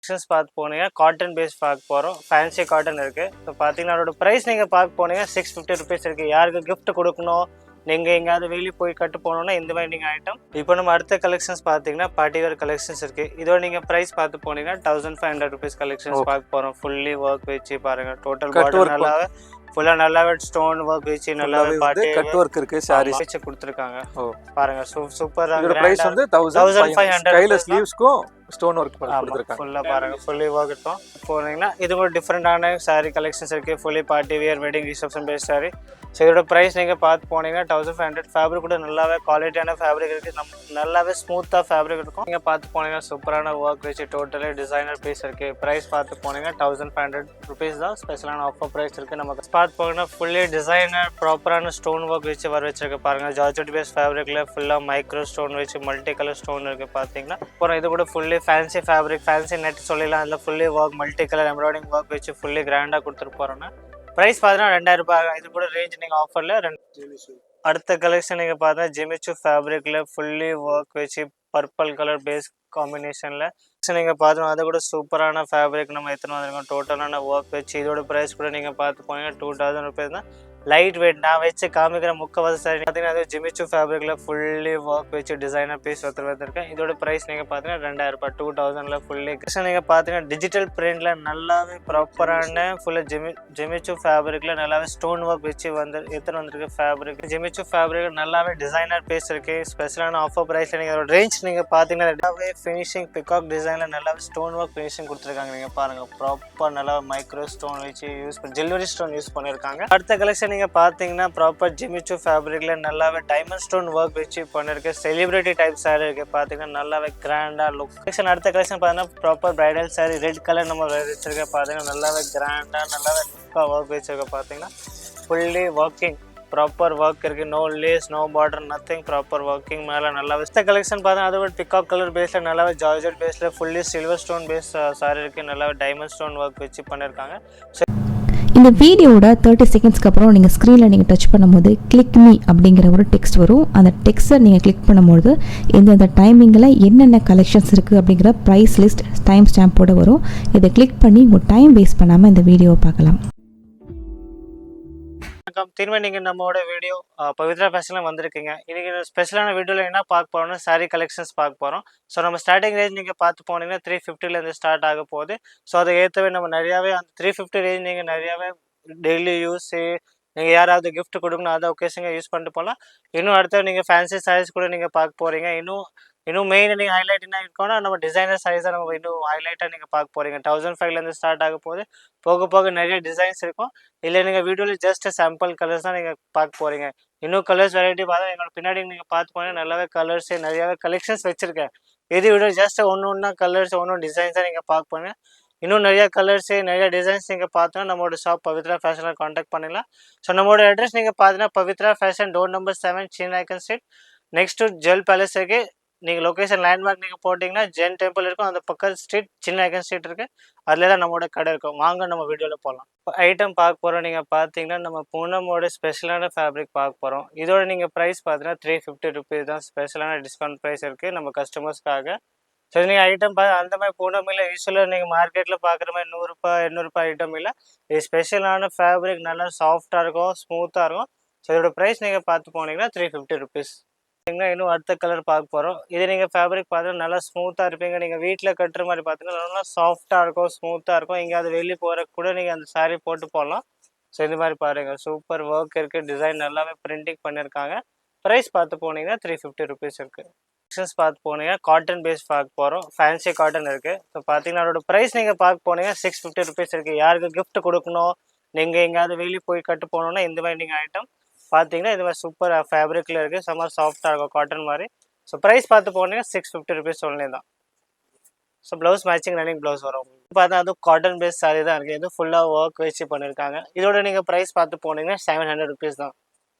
Collections பார்த்து போனீங்க cotton base பார்க்க போகிறோம். ஃபேன்சி காட்டன் இருக்குது. ஸோ பார்த்தீங்கன்னா அதோட ப்ரைஸ் நீங்கள் பார்க்க போனீங்க 650 ருபீஸ் இருக்குது. யாருக்கு கிஃப்ட் கொடுக்கணும், நீங்கள் எங்கேயாவது வெளியே போய் கட்டு போகணுன்னா இந்த மாதிரி நீங்கள் ஐட்டம். இப்போ நம்ம அடுத்த கலெக்ஷன்ஸ் பார்த்தீங்கன்னா பார்ட்டிவேர் கலெக்ஷன்ஸ் இருக்குது. இதோட நீங்கள் ப்ரைஸ் பார்த்து போனீங்கன்னா 1500 ருபீஸ் கலெக்ஷன்ஸ் பார்க்க போகிறோம். ஃபுல்லி ஒர்க் வச்சு பாருங்கள். டோட்டல் பார்டர் நல்லாவே ஃபுல்லாக நல்லாவே ஸ்டோன் ஒர்க் வச்சு நல்லாவே பார்ட்டி கட் ஒர்க் இருக்கு. சாரி வச்சு கொடுத்துருக்காங்க. பாருங்க சூப்பராக. இதோட பிரைஸ் வந்து 1500. கையில ஸ்லீவ்ஸ்க்கும் ஸ்டோன் ஒர்க் கொடுத்துருக்காங்க. ஃபுல்லாக பாருங்க ஃபுல்லி ஒர்க் இருக்கும். போனீங்கன்னா இது ஒரு டிஃப்ரெண்டான சாரி கலெக்ஷன்ஸ் இருக்குது. Fully party wear wedding reception based sari. So இதோட ப்ரைஸ் நீங்கள் பார்த்து போனீங்கன்னா 1500. ஃபேப்ரிக் கூட நல்லாவே குவாலிட்டியான ஃபேப்ரிக் இருக்குது. நம்ம நல்லாவே ஸ்மூத்தாக ஃபேப்ரிக் இருக்கும். நீங்கள் பார்த்து போனீங்கன்னா சூப்பரான ஒர்க் வச்சு டோட்டலி டிசைனர் பீஸ் இருக்குது. ப்ரைஸ் பார்த்து போனீங்கன்னா 1500 ருபீஸ் தான் ஸ்பெஷலான ஆஃபர் ப்ரைஸ் இருக்குது. நமக்கு பார்த்து போனீங்கன்னா ஃபுல்லி டிசைனர் ப்ராப்பரான ஸ்டோன் ஒர்க் வச்சு வர வச்சிருக்கு. பாருங்கள் ஜார்ஜெட் பேஸ் ஃபேப்ரிக்கில் ஃபுல்லாக மைக்ரோ ஸ்டோன் வச்சு மல்டி கலர் ஸ்டோன் இருக்குது. பார்த்தீங்கன்னா அப்புறம் இது கூட fully fancy fabric fancy net சொல்லிடலாம். அதில் fully work multi colour embroidering work வச்சு ஃபுல்லி கிராண்டாக கொடுத்துட்டு போகிறோன்னா ப்ரைஸ் பார்த்தீங்கன்னா 2000 ரூபாய். இது கூட ரேஞ்ச் நீங்கள் ஆஃபரில் அடுத்த கலெக்ஷன் நீங்கள் பார்த்தா ஜிமிச்சு ஃபேப்ரிக்கில் ஃபுல்லி ஒர்க் வச்சு பர்பிள் கலர் பேஸ் காம்பினேஷனில் நீங்கள் பார்த்தோம். அதை கூட சூப்பரான ஃபேப்ரிக் நம்ம எத்தனை வந்திருக்கோம். டோட்டலான ஒர்க் வச்சு இதோட ப்ரைஸ் கூட நீங்கள் பார்த்து போனீங்கன்னா 2000 ருபீஸ் தான். லைட் வெயிட் நான் வச்சு காமிக்கிற முக்கவாசி சாரி பார்த்தீங்கன்னா அது ஜிமிச்சு ஃபேப்ரிக்கில் ஃபுல்லி ஒர்க் வச்சு டிசைனர் பீஸ் வந்துருக்கேன். இதோட ப்ரைஸ் நீங்கள் பார்த்தீங்கன்னா 2000 ரூபாய். 2000 ஃபுல்லி நீங்கள் பார்த்தீங்கன்னா டிஜிட்டல் பிரிண்டில் நல்லாவே ப்ராப்பரான ஃபுல்லாக ஜிமிச்சு ஃபேப்ரிக்கில் நல்லாவே ஸ்டோன் ஒர்க் வச்சு எத்தனை வந்திருக்கு ஃபேப்ரிக். ஜிமிச்சு ஃபேப்ரிக் நல்லாவே டிசைனர் பீஸ் இருக்குது. ஸ்பெஷலான ஆஃபர் ப்ரைஸில் நீங்கள் அதோட ரேஞ்ச் நீங்கள் பார்த்தீங்கன்னா நல்லாவே ஃபினிஷிங் பிகாக் டிசைனில் நல்லாவே ஸ்டோன் ஒர்க் ஃபினிஷிங் கொடுத்துருக்காங்க. நீங்கள் பாருங்கள் ப்ராப்பர் நல்லா மைக்ரோ ஸ்டோன் வச்சு யூஸ் பண்ணி ஜுவல்லரி ஸ்டோன் யூஸ் பண்ணியிருக்காங்க. அடுத்த கலெக்ஷன் நீங்கள் பார்த்தீங்கன்னா ப்ராப்பர் ஜிமிச்சு ஃபேப்ரிக்ல நல்லாவே டைமண்ட் ஸ்டோன் ஒர்க் வச்சு பண்ணிருக்கு. செலிபிரிட்டி டைப் சாரி இருக்கு. பார்த்தீங்கன்னா நல்லாவே கிராண்டா லுக். அடுத்த கலெக்ஷன் பார்த்தீங்கன்னா proper bridal sorry red colour நம்ம வச்சிருக்க. பார்த்தீங்கன்னா நல்லாவே கிராண்டா நல்லாவே லுக்காக ஒர்க் வச்சிருக்க. பார்த்தீங்கன்னா ஃபுல்லி ஒர்க்கிங் ப்ராப்பர் ஒர்க் இருக்கு. No lace no border nothing proper working மேலே நல்லா வெஸ்ட் கலெக்ஷன் பார்த்தா அதோட பிகாக் கலர் பேஸில் நல்லாவே ஜார்ஜெட் பேஸில் fully silver stone base sari இருக்குது. நல்லாவே டைமண்ட் ஸ்டோன் ஒர்க் வச்சு பண்ணியிருக்காங்க. இந்த வீடியோட 30 செகண்ட்ஸ்க்கு அப்புறம் நீங்கள் ஸ்க்ரீனில் நீங்கள் டச் பண்ணும்போது கிளிக் மீ அப்படிங்கிற ஒரு டெக்ஸ்ட் வரும். அந்த டெக்ஸ்ட்டை நீங்கள் கிளிக் பண்ணும்போது இந்த டைமிங்கில் என்னென்ன கலெக்ஷன்ஸ் இருக்குது அப்படிங்கிற ப்ரைஸ் லிஸ்ட் டைம் ஸ்டாம்போடு வரும். இதை கிளிக் பண்ணி உங்கள் டைம் வேஸ்ட் பண்ணாமல் இந்த வீடியோவை பார்க்கலாம். திரும்ப நீங்கள் நம்மளோட வீடியோ பவித்ரா ஃபேஷனில் வந்திருக்கீங்க. இன்றைக்கி ஸ்பெஷலான வீடியோவில் என்ன பார்க்க போகிறோம்னா சாரீ கலெக்ஷன்ஸ் பார்க்க போகிறோம். ஸோ நம்ம ஸ்டார்டிங் ரேஞ்ச் நீங்கள் பார்த்து போனீங்கன்னா 350 ஸ்டார்ட் ஆக போகுது. ஸோ அதை ஏற்றவே நம்ம நிறையாவே அந்த 350 ரேஞ்ச் நீங்கள் நிறையாவே டெய்லி யூஸ் நீங்கள் யாராவது கிஃப்ட் கொடுக்கணும் அதை ஒகேஷங்க யூஸ் பண்ணிட்டு போகலாம். இன்னும் அடுத்த நீங்கள் ஃபேன்சி சாரீஸ் கூட நீங்கள் பார்க்க போகிறீங்க. இன்னும் மெயின் நீங்கள் ஹைலைட் என்ன இருக்கோன்னா நம்ம டிசைனர் சாரீஸாக நம்ம இன்னும் ஹைலைட்டாக நீங்கள் பார்க்க போகிறீங்க. 1500 ஸ்டார்ட் ஆக போகுது. போக போக நிறைய டிசைன்ஸ் இருக்கும். இல்லை நீங்கள் வீடியோவில் ஜஸ்ட் சாம்பிள் கலர்ஸ் தான் நீங்கள் பார்க்க போகிறீங்க. இன்னும் கலர்ஸ் வெரைட்டி பார்த்தா எங்களோட பின்னாடி நீங்கள் பார்த்து போனீங்கன்னா நல்லாவே கலர்ஸே நிறையாவே கலெக்ஷன்ஸ் வச்சுருக்கேன். இது வீடியோ ஜஸ்ட் ஒன்று கலர்ஸ் ஒன்றும் டிசைன்ஸாக நீங்கள் பார்க்க போனீங்க. இன்னும் நிறையா கலர்ஸு நிறைய டிசைன்ஸ் நீங்கள் பார்த்தோன்னா நம்மளோட ஷாப் பவித்ரா ஃபேஷனில் காண்டாக்ட் பண்ணிடலாம். ஸோ நம்மளோட அட்ரஸ் நீங்கள் பார்த்தீங்கன்னா பவித்ரா ஃபேஷன் டோர் நம்பர் 7 சீனாய்க்கன் street next to Jewel Palace இருக்குது. நீங்கள் லொக்கேஷன் லேண்ட்மார்க் நீங்கள் போட்டிங்கன்னா ஜென் டெம்பிள் இருக்கும். அந்த பக்கம் ஸ்ட்ரீட் சின்ன ஸ்ட்ரீட் இருக்குது. அதில் தான் நம்மளோட கடை இருக்கும். வாங்க நம்ம வீடியோவில் போகலாம். ஐட்டம் பார்க்க போகிறோம். நீங்கள் பார்த்தீங்கன்னா நம்ம பூனமோட ஸ்பெஷலான ஃபேப்ரிக் பார்க்க போகிறோம். இதோட நீங்கள் ப்ரைஸ் பார்த்தீங்கன்னா 350 ருபீஸ் தான் ஸ்பெஷலான டிஸ்கவுண்ட் ப்ரைஸ் இருக்குது நம்ம கஸ்டமர்ஸ்க்காக. ஸோ நீங்கள் ஐட்டம் அந்த மாதிரி பூனம் இல்லை. யூஸ்வலாக நீங்கள் மார்க்கெட்டில் பார்க்குற மாதிரி 100 ரூபாய் 200 ரூபாய் ஐட்டம் இல்லை. இது ஸ்பெஷலான ஃபேப்ரிக் நல்லா சாஃப்டாக இருக்கும் ஸ்மூத்தாக இருக்கும். ஸோ இதோட ப்ரைஸ் நீங்கள் பார்த்து போனீங்கன்னா 350 ருபீஸ். இன்னும் அடுத்த கலர் பார்க்க போகிறோம். இது நீங்கள் ஃபேப்ரிக் பார்த்தீங்கன்னா நல்லா ஸ்மூத்தாக இருப்பீங்க. நீங்கள் வீட்டில் கட்டுற மாதிரி பார்த்தீங்கன்னா நல்லா சாஃப்டாக இருக்கும் ஸ்மூத்தாக இருக்கும். எங்கேயாவது வெளியே போகிறக்கு கூட நீங்கள் அந்த சாரீ போட்டு போகலாம். ஸோ இந்த மாதிரி பாருங்கள் சூப்பர் ஒர்க் இருக்குது. டிசைன் நல்லாவே பிரிண்டிங் பண்ணியிருக்காங்க. ப்ரைஸ் பார்த்து போனீங்கன்னா 350 ருபீஸ் இருக்குது. கலெக்ஷன்ஸ் பார்த்து போனீங்கன்னா காட்டன் பேஸ் பார்க்க போகிறோம். ஃபேன்சி காட்டன் இருக்குது. ஸோ பார்த்தீங்கன்னா அதோட ப்ரைஸ் நீங்கள் பார்க்க போனீங்கன்னா 650 ருபீஸ் இருக்குது. யாருக்கு கிஃப்ட் கொடுக்கணும், நீங்கள் எங்கேயாவது வெளியே போய் கட்டு போகணுன்னா இந்த மாதிரி நீங்கள் ஐட்டம் பார்த்தீங்கன்னா இது மாதிரி சூப்பர் ஃபேப்ரிக்கில் இருக்குது. செம்ம சாஃப்டாக இருக்கும் காட்டன் மாதிரி. ஸோ ப்ரைஸ் பார்த்து போனீங்கன்னா 650 ருபீஸ் ஒன்லி தான். So blouse matching running blouse வரும். பார்த்தா அதுவும் காட்டன் பேஸ் சாரி தான் இருக்குது. இது ஃபுல்லாக ஒர்க் வச்சு பண்ணியிருக்காங்க. இதோட நீங்கள் ப்ரைஸ் பார்த்து போனீங்கன்னா 700 ருபீஸ் தான்.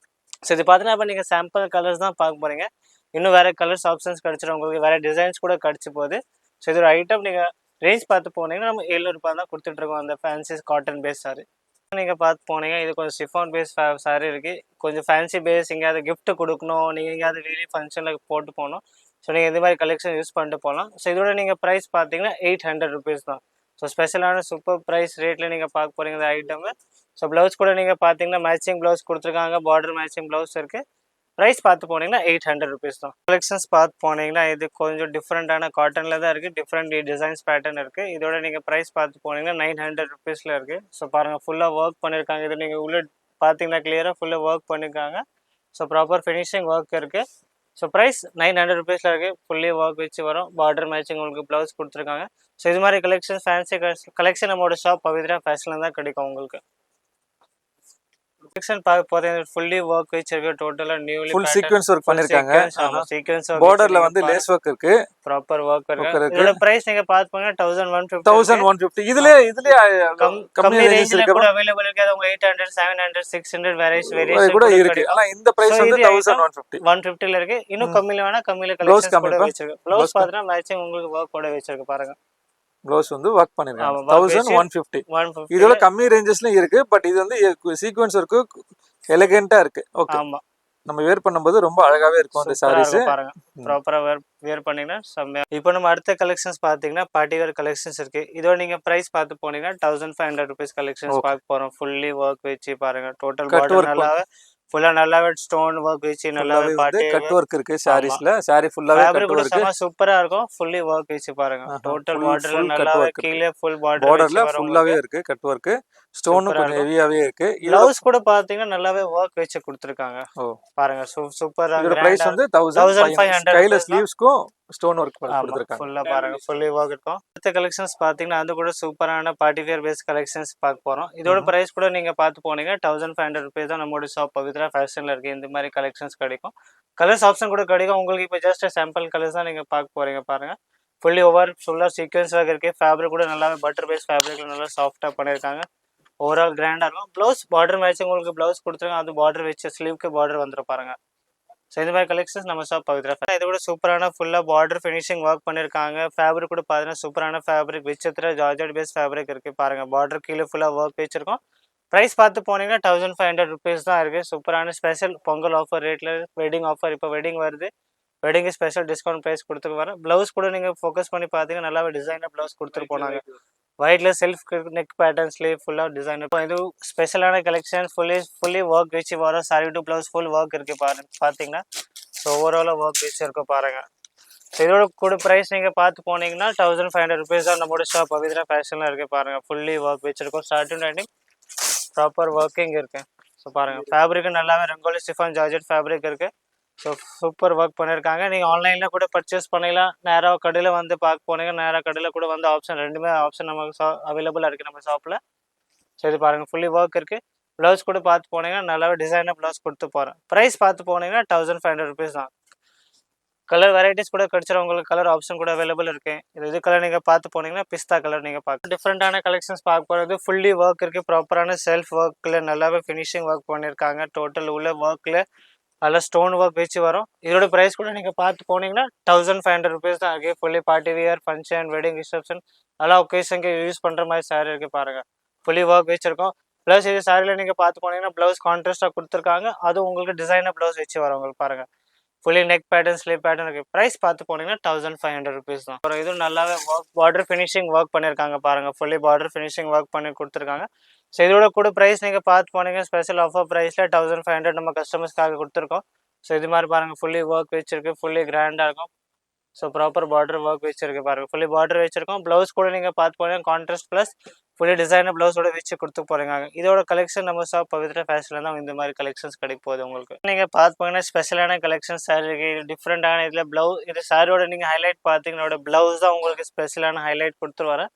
ஸோ இது பார்த்தீங்கன்னா இப்போ நீங்கள் சாம்பிள் கலர்ஸ் தான் பார்க்க போகிறீங்க. இன்னும் வேறு கலர்ஸ் ஆப்ஷன்ஸ் கிடச்சிடும் உங்களுக்கு. வேறு டிசைன்ஸ் கூட கிடச்சி போகுது. ஸோ இதோட ஐட்டம் நீங்கள் ரேஞ்ச் பார்த்து போனீங்கன்னா நம்ம 700 ரூபாய் தான் கொடுத்துட்ருக்கோம் அந்த ஃபேன்சி காட்டன் பேஸ் சாரி. நீங்கள் பார்த்து போனீங்க. இது கொஞ்சம் ஷிஃபான் பேஸ் சாரி இருக்குது. கொஞ்சம் ஃபேன்சி பேஸ் எங்கேயாவது கிஃப்ட் கொடுக்கணும், நீங்கள் எங்கேயாவது வெளியே ஃபங்க்ஷனில் போட்டு போகணும் ஸோ நீங்கள் இந்த மாதிரி கலெக்ஷன் யூஸ் பண்ணிட்டு போகலாம். ஸோ இதோட நீங்கள் ப்ரைஸ் பார்த்தீங்கன்னா 800 ருபீஸ் தான். ஸோ ஸ்பெஷலான சூப்பர் ப்ரைஸ் ரேட்டில் நீங்கள் பார்க்க போகிறீங்க இந்த ஐட்டமு. ஸோ ப்ளவுஸ் கூட நீங்கள் பார்த்தீங்கன்னா மேட்சிங் ப்ளவுஸ் கொடுத்துருக்காங்க, பார்டர் மேட்சிங் ப்ளவுஸ் இருக்குது. ப்ரைஸ் பார்த்து போனீங்கன்னா 800 ருபீஸ் தான். கலெக்ஷன்ஸ் பார்த்து போனீங்கன்னா இது கொஞ்சம் டிஃப்ரெண்ட்டான காட்டனில் தான் இருக்குது, டிஃப்ரெண்ட் டிசைன்ஸ் பேட்டர்ன் இருக்குது. இதோட நீங்கள் ப்ரைஸ் பார்த்து போனீங்கன்னா 900 ருபீஸில் இருக்குது. ஸோ பாருங்கள் ஃபுல்லாக ஒர்க் பண்ணியிருக்காங்க. இது நீங்கள் உள்ளே பார்த்தீங்கன்னா கிளியராக ஃபுல்லாக ஒர்க் பண்ணியிருக்காங்க. ஸோ ப்ராப்பர் ஃபினிஷிங் ஒர்க் இருக்குது. ஸோ ப்ரைஸ் 900 ருபீஸில் இருக்குது. ஃபுல்லி ஒர்க் வச்சு வரும், பார்டர் மேட்சிங் உங்களுக்கு ப்ளவுஸ் கொடுத்துருக்காங்க. ஸோ இது மாதிரி கலெக்ஷன் ஃபேன்சி கலெக்ஷன் நம்மளோட ஷாப் பவித்ரா ஃபேஷனில் தான் கிடைக்கும் உங்களுக்கு. கலெக்ஷன் பார்க்க போறீங்க ஃபுல்லி ஒர்க் வச்சிருக்கு, டோட்டலா நியூலி ஃபுல் சீக்வென்ஸ் ஒர்க் பண்ணிருக்காங்க. சீக்வென்ஸ் பார்டர்ல வந்து லேஸ் ஒர்க் இருக்கு, ப்ராப்பர் ஒர்க் இருக்கு. இதோட பிரைஸ் நீங்க பாத்தீங்கன்னா 1150. 1150. இதுல கம்மி ரேஞ்ச்ல கூட அவேilable இருக்கு. அது 800 700 600 வேரியேஷன் கூட இருக்கு. ஆனா இந்த பிரைஸ் வந்து 1150 150ல இருக்கு. இன்னும் கம்மில வேணா கம்மில கலெக்ஷன் கூட வச்சிருக்கு. ப்ளவுஸ் பாத்தீங்கன்னா மேட்சிங் உங்களுக்கு ஒர்க் கூட வச்சிருக்கு பாருங்க. ப்ளவுஸ் வந்து ஒர்க் பண்ணிருக்காங்க 1150. இதோட கம்மி ரேஞ்சஸ்ல இருக்கு. பட் இது வந்து சீக்வென்ஸ் ஒர்க் எலிகென்ட்டா இருக்கு. ஓகே, ஆமா, நம்ம வேர் பண்ணும்போது ரொம்ப அழகாவே இருக்கும் இந்த சாரீஸ். பாருங்க ப்ராப்பரா வேர் பண்ணீங்கன்னா செம்மையா. இப்போ நம்ம அடுத்த கலெக்ஷன்ஸ் பாத்தீங்கன்னா பார்ட்டி வேர் கலெக்ஷன்ஸ் இருக்கு. இதோட நீங்க பிரைஸ் பார்த்து போனீங்கன்னா 1500 ருபீஸ் கலெக்ஷன்ஸ் பார்க்க போறோம். ஃபுல்லி ஒர்க் வச்சு பாருங்க, டோட்டல் பார்டர் நல்லாவே ஃபுல்லா நல்லாவே ஸ்டோன் ஒர்க் வச்சு நல்லாவே பார்ட்டி கட் ஒர்க் இருக்கு சாரீஸ்ல. சாரி ஃபுல்லாவே கட் ஒர்க் இருக்கு, சூப்பரா இருக்கும். ஃபுல்லி ஒர்க் வச்சு பாருங்க, டோட்டல் பார்டர்ல நல்லாவே கீழே ஃபுல் பார்டர்ல ஃபுல்லாவே இருக்கு கட் ஒர்க். ஸ்டோன் கொஞ்சம் ஹெவியாவே இருக்கு. ப்ளவுஸ் கூட பாத்தீங்கன்னா நல்லாவே ஒர்க் வச்சு கொடுத்திருக்காங்க பாருங்க. சூப்பரா இதோட பிரைஸ் வந்து 1500. கைல ஸ்லீவ்ஸ்க்கும் ஸ்டோன் ஒர்க் கொடுத்திருக்காங்க. ஃபுல்லா பாருங்க, ஃபுல்லி ஒர்க் இருக்கும். அடுத்த கலெக்ஷன்ஸ் பாத்தீங்கன்னா அது கூட சூப்பரான பார்ட்டி வேர் பேஸ் கலெக்ஷன்ஸ் பார்க்க போறோம். இதோட பிரைஸ் கூட நீங்க பார்த்து போனீங்க 1500 ருபீஸ் தான். நம்மளோட ஷாப் பவித்ரா ஃபேஷன்ல இருக்கு. இந்த மாதிரி கலெக்ஷன்ஸ் கிடைக்கும், கலர்ஸ் ஆப்ஷன் கூட கிடைக்கும் உங்களுக்கு. இப்போ ஜஸ்ட் சாம்பிள் கலர்ஸ் தான் நீங்க பார்க்க போறீங்க பாருங்க. ஃபுல்லி ஃபுல்லா சீக்வென்ஸ் ஒர்க் இருக்கு. ஃபேப்ரிக் கூட நல்லா பட்டர் பேஸ் ஃபேப்ரிக்ல நல்லா சாஃப்டா பண்ணிருக்காங்க. ஓவரால் கிராண்டா இருக்கும். ப்ளவுஸ் பார்டர் மேட்சிங் உங்களுக்கு ப்ளவுஸ் கொடுத்துருக்காங்க, அது பார்டர் வச்சு ஸ்லீவ்க்கு பார்டர் வந்துடும் பாருங்க. ஸோ இந்த மாதிரி கலெக்ஷன்ஸ் நம்ம ஷாப் பவித்ரா. இது கூட சூப்பரான ஃபுல்லாக பார்டர் ஃபினிஷிங் ஒர்க் பண்ணியிருக்காங்க. ஃபேப்ரிக் கூட பார்த்தீங்கன்னா சூப்பரான ஃபேப்ரிக், விசித்திர ஜார்ஜெட் பேஸ் ஃபேப்ரிக் இருக்குது பாருங்கள். பார்டர் கீழே ஃபுல்லாக ஒர்க் வச்சிருக்கோம். ப்ரைஸ் பார்த்து போனீங்கன்னா 1500 ருபீஸ் தான் இருக்குது. சூப்பரான ஸ்பெஷல் பொங்கல் ஆஃபர் ரேட்டில் வெட்டிங் ஆஃபர். இப்போ வெட்டிங் வருது, வெட்டிங்கு ஸ்பெஷல் டிஸ்கவுண்ட் ப்ரைஸ் கொடுத்துட்டு வரேன். ப்ளவுஸ் கூட நீங்கள் ஃபோக்கஸ் பண்ணி பார்த்தீங்கன்னா நல்லாவே டிசைனாக ப்ளவுஸ் கொடுத்துட்டு போனாங்க. ஒயிட்ல செல்ஃப் நெக் பேட்டர்ன்ஸ்லேயே ஃபுல்லாக டிசைன். இப்போ இது ஸ்பெஷலான கலெக்ஷன் ஃபுல்லி ஒர்க் வச்சு வரும். Sorry to blouse full work இருக்குது பாருங்க பார்த்தீங்கன்னா. ஸோ ஓவராலாக ஒர்க் வச்சு இருக்கும் பாருங்க. ஸோ இதோட கூட ப்ரைஸ் நீங்கள் பார்த்து போனீங்கன்னா 1500 ருபீஸ் தான். நம்மளோட ஷாப் பவித்ரா ஃபேஷனில் இருக்குது பாருங்க. ஃபுல்லி ஒர்க் வச்சிருக்கோம், ஸ்டார்டிங் எண்டிங் ப்ராப்பர் ஒர்க்கிங் இருக்குது. ஸோ பாருங்கள் ஃபேப்ரிக்கு நல்லாவே ரங்கோலி சிஃபான் ஜார்ஜெட் ஃபேப்ரிக் இருக்குது. ஸோ சூப்பர் ஒர்க் பண்ணியிருக்காங்க. நீங்கள் ஆன்லைனில் கூட பர்ச்சேஸ் பண்ணிக்கலாம், நேராக கடையில் வந்து பார்க்க போனீங்க, நேராக கடையில் கூட வந்து ஆப்ஷன் ரெண்டுமே ஆப்ஷன் நமக்கு அவைலபிளாக இருக்குது நம்ம ஷாப்பில். ஸோ இது பாருங்கள் ஃபுல்லி ஒர்க் இருக்குது. ப்ளவுஸ் கூட பார்த்து போனீங்கன்னா நல்லாவே டிசைனாக ப்ளவுஸ் கொடுத்து போகிறேன். ப்ரைஸ் பார்த்து போனீங்கன்னா 1500 ருபீஸ் தான். கலர் வெரைட்டிஸ் கூட கிடச்சிரும் உங்களுக்கு, கலர் ஆப்ஷன் கூட அவைலபிள் இருக்குது. இது கலர் நீங்கள் பார்த்து போனீங்கன்னா பிஸ்தா கலர் நீங்கள் பார்க்க. டிஃப்ரெண்ட்டான கலெக்ஷன்ஸ் பார்க்க போகிறது ஃபுல்லி ஒர்க் இருக்குது. ப்ராப்பரான செல்ஃப் ஒர்க்கில் நல்லாவே ஃபினிஷிங் ஒர்க் பண்ணியிருக்காங்க. டோட்டல் உள்ள ஒர்க்கில் நல்லா ஸ்டோன் ஒர்க் வச்சு வரும். இதோட ப்ரைஸ் கூட நீங்கள் பார்த்து போனீங்கன்னா 1500 ருபீஸ் தான் இருக்குது. Fully party wear, function, wedding reception நல்லா ஒகேஷனுக்கு யூஸ் பண்ணுற மாதிரி சாரீ இருக்குது பாருங்கள். ஃபுல்லி ஒர்க் வச்சுருக்கோம். ப்ளஸ் இது சாரியில் நீங்கள் பார்த்து போனீங்கன்னா ப்ளவுஸ் கான்ட்ராஸ்ட்டாக கொடுத்துருக்காங்க, அதுவும் உங்களுக்கு டிசைனாக ப்ளவுஸ் வச்சு வரும் உங்களுக்கு பாருங்கள். Fully neck pattern, sleeve pattern இருக்குது. ப்ரைஸ் பார்த்து போனீங்கன்னா 1500 ருபீஸ் தான். அப்புறம் இதுவும் நல்லாவே பார்டர் ஃபினிஷிங் ஒர்க் பண்ணியிருக்காங்க பாருங்கள். ஃபுல்லி பார்டர் ஃபினிஷிங் ஒர்க் பண்ணி கொடுத்துருக்காங்க. ஸோ இதோட கூட ப்ரைஸ் நீங்கள் பார்த்து போனீங்க ஸ்பெஷல் ஆஃபர் ப்ரைஸில் 1500 நம்ம கஸ்டமர்ஸ்க்காக கொடுத்துருக்கோம். ஸோ இது மாதிரி பாருங்கள் ஃபுல்லி ஒர்க் வச்சிருக்கு, ஃபுல்லி கிராண்டாக இருக்கும். ஸோ ப்ராப்பர் பார்டர் ஒர்க் வச்சிருக்கு பாருங்கள். ஃபுல்லி பார்டர் வச்சிருக்கோம். ப்ளவுஸ் கூட நீங்கள் பார்த்து போனீங்க கான்ட்ராஸ்ட் ப்ளஸ் ஃபுல்லி டிசைனர் ப்ளவுஸோட வச்சு கொடுத்து போகிறீங்க. இதோட கலெக்ஷன் நம்ம ஷாப் பவித்ரா ஃபேஷனில் தான் இந்த மாதிரி கலெக்ஷன்ஸ் கிடைக்க போகுது உங்களுக்கு. நீங்கள் பார்த்து போனீங்கன்னா ஸ்பெஷலான கலெக்ஷன்ஸ் சாரி இருக்குது. டிஃப்ரெண்டான இதில் இது சாரியோட நீங்கள் ஹைலைட் பார்த்தீங்கன்னா ப்ளவுஸ் தான் உங்களுக்கு ஸ்பெஷலான ஹைலைட் கொடுத்துட்டு வரேன்.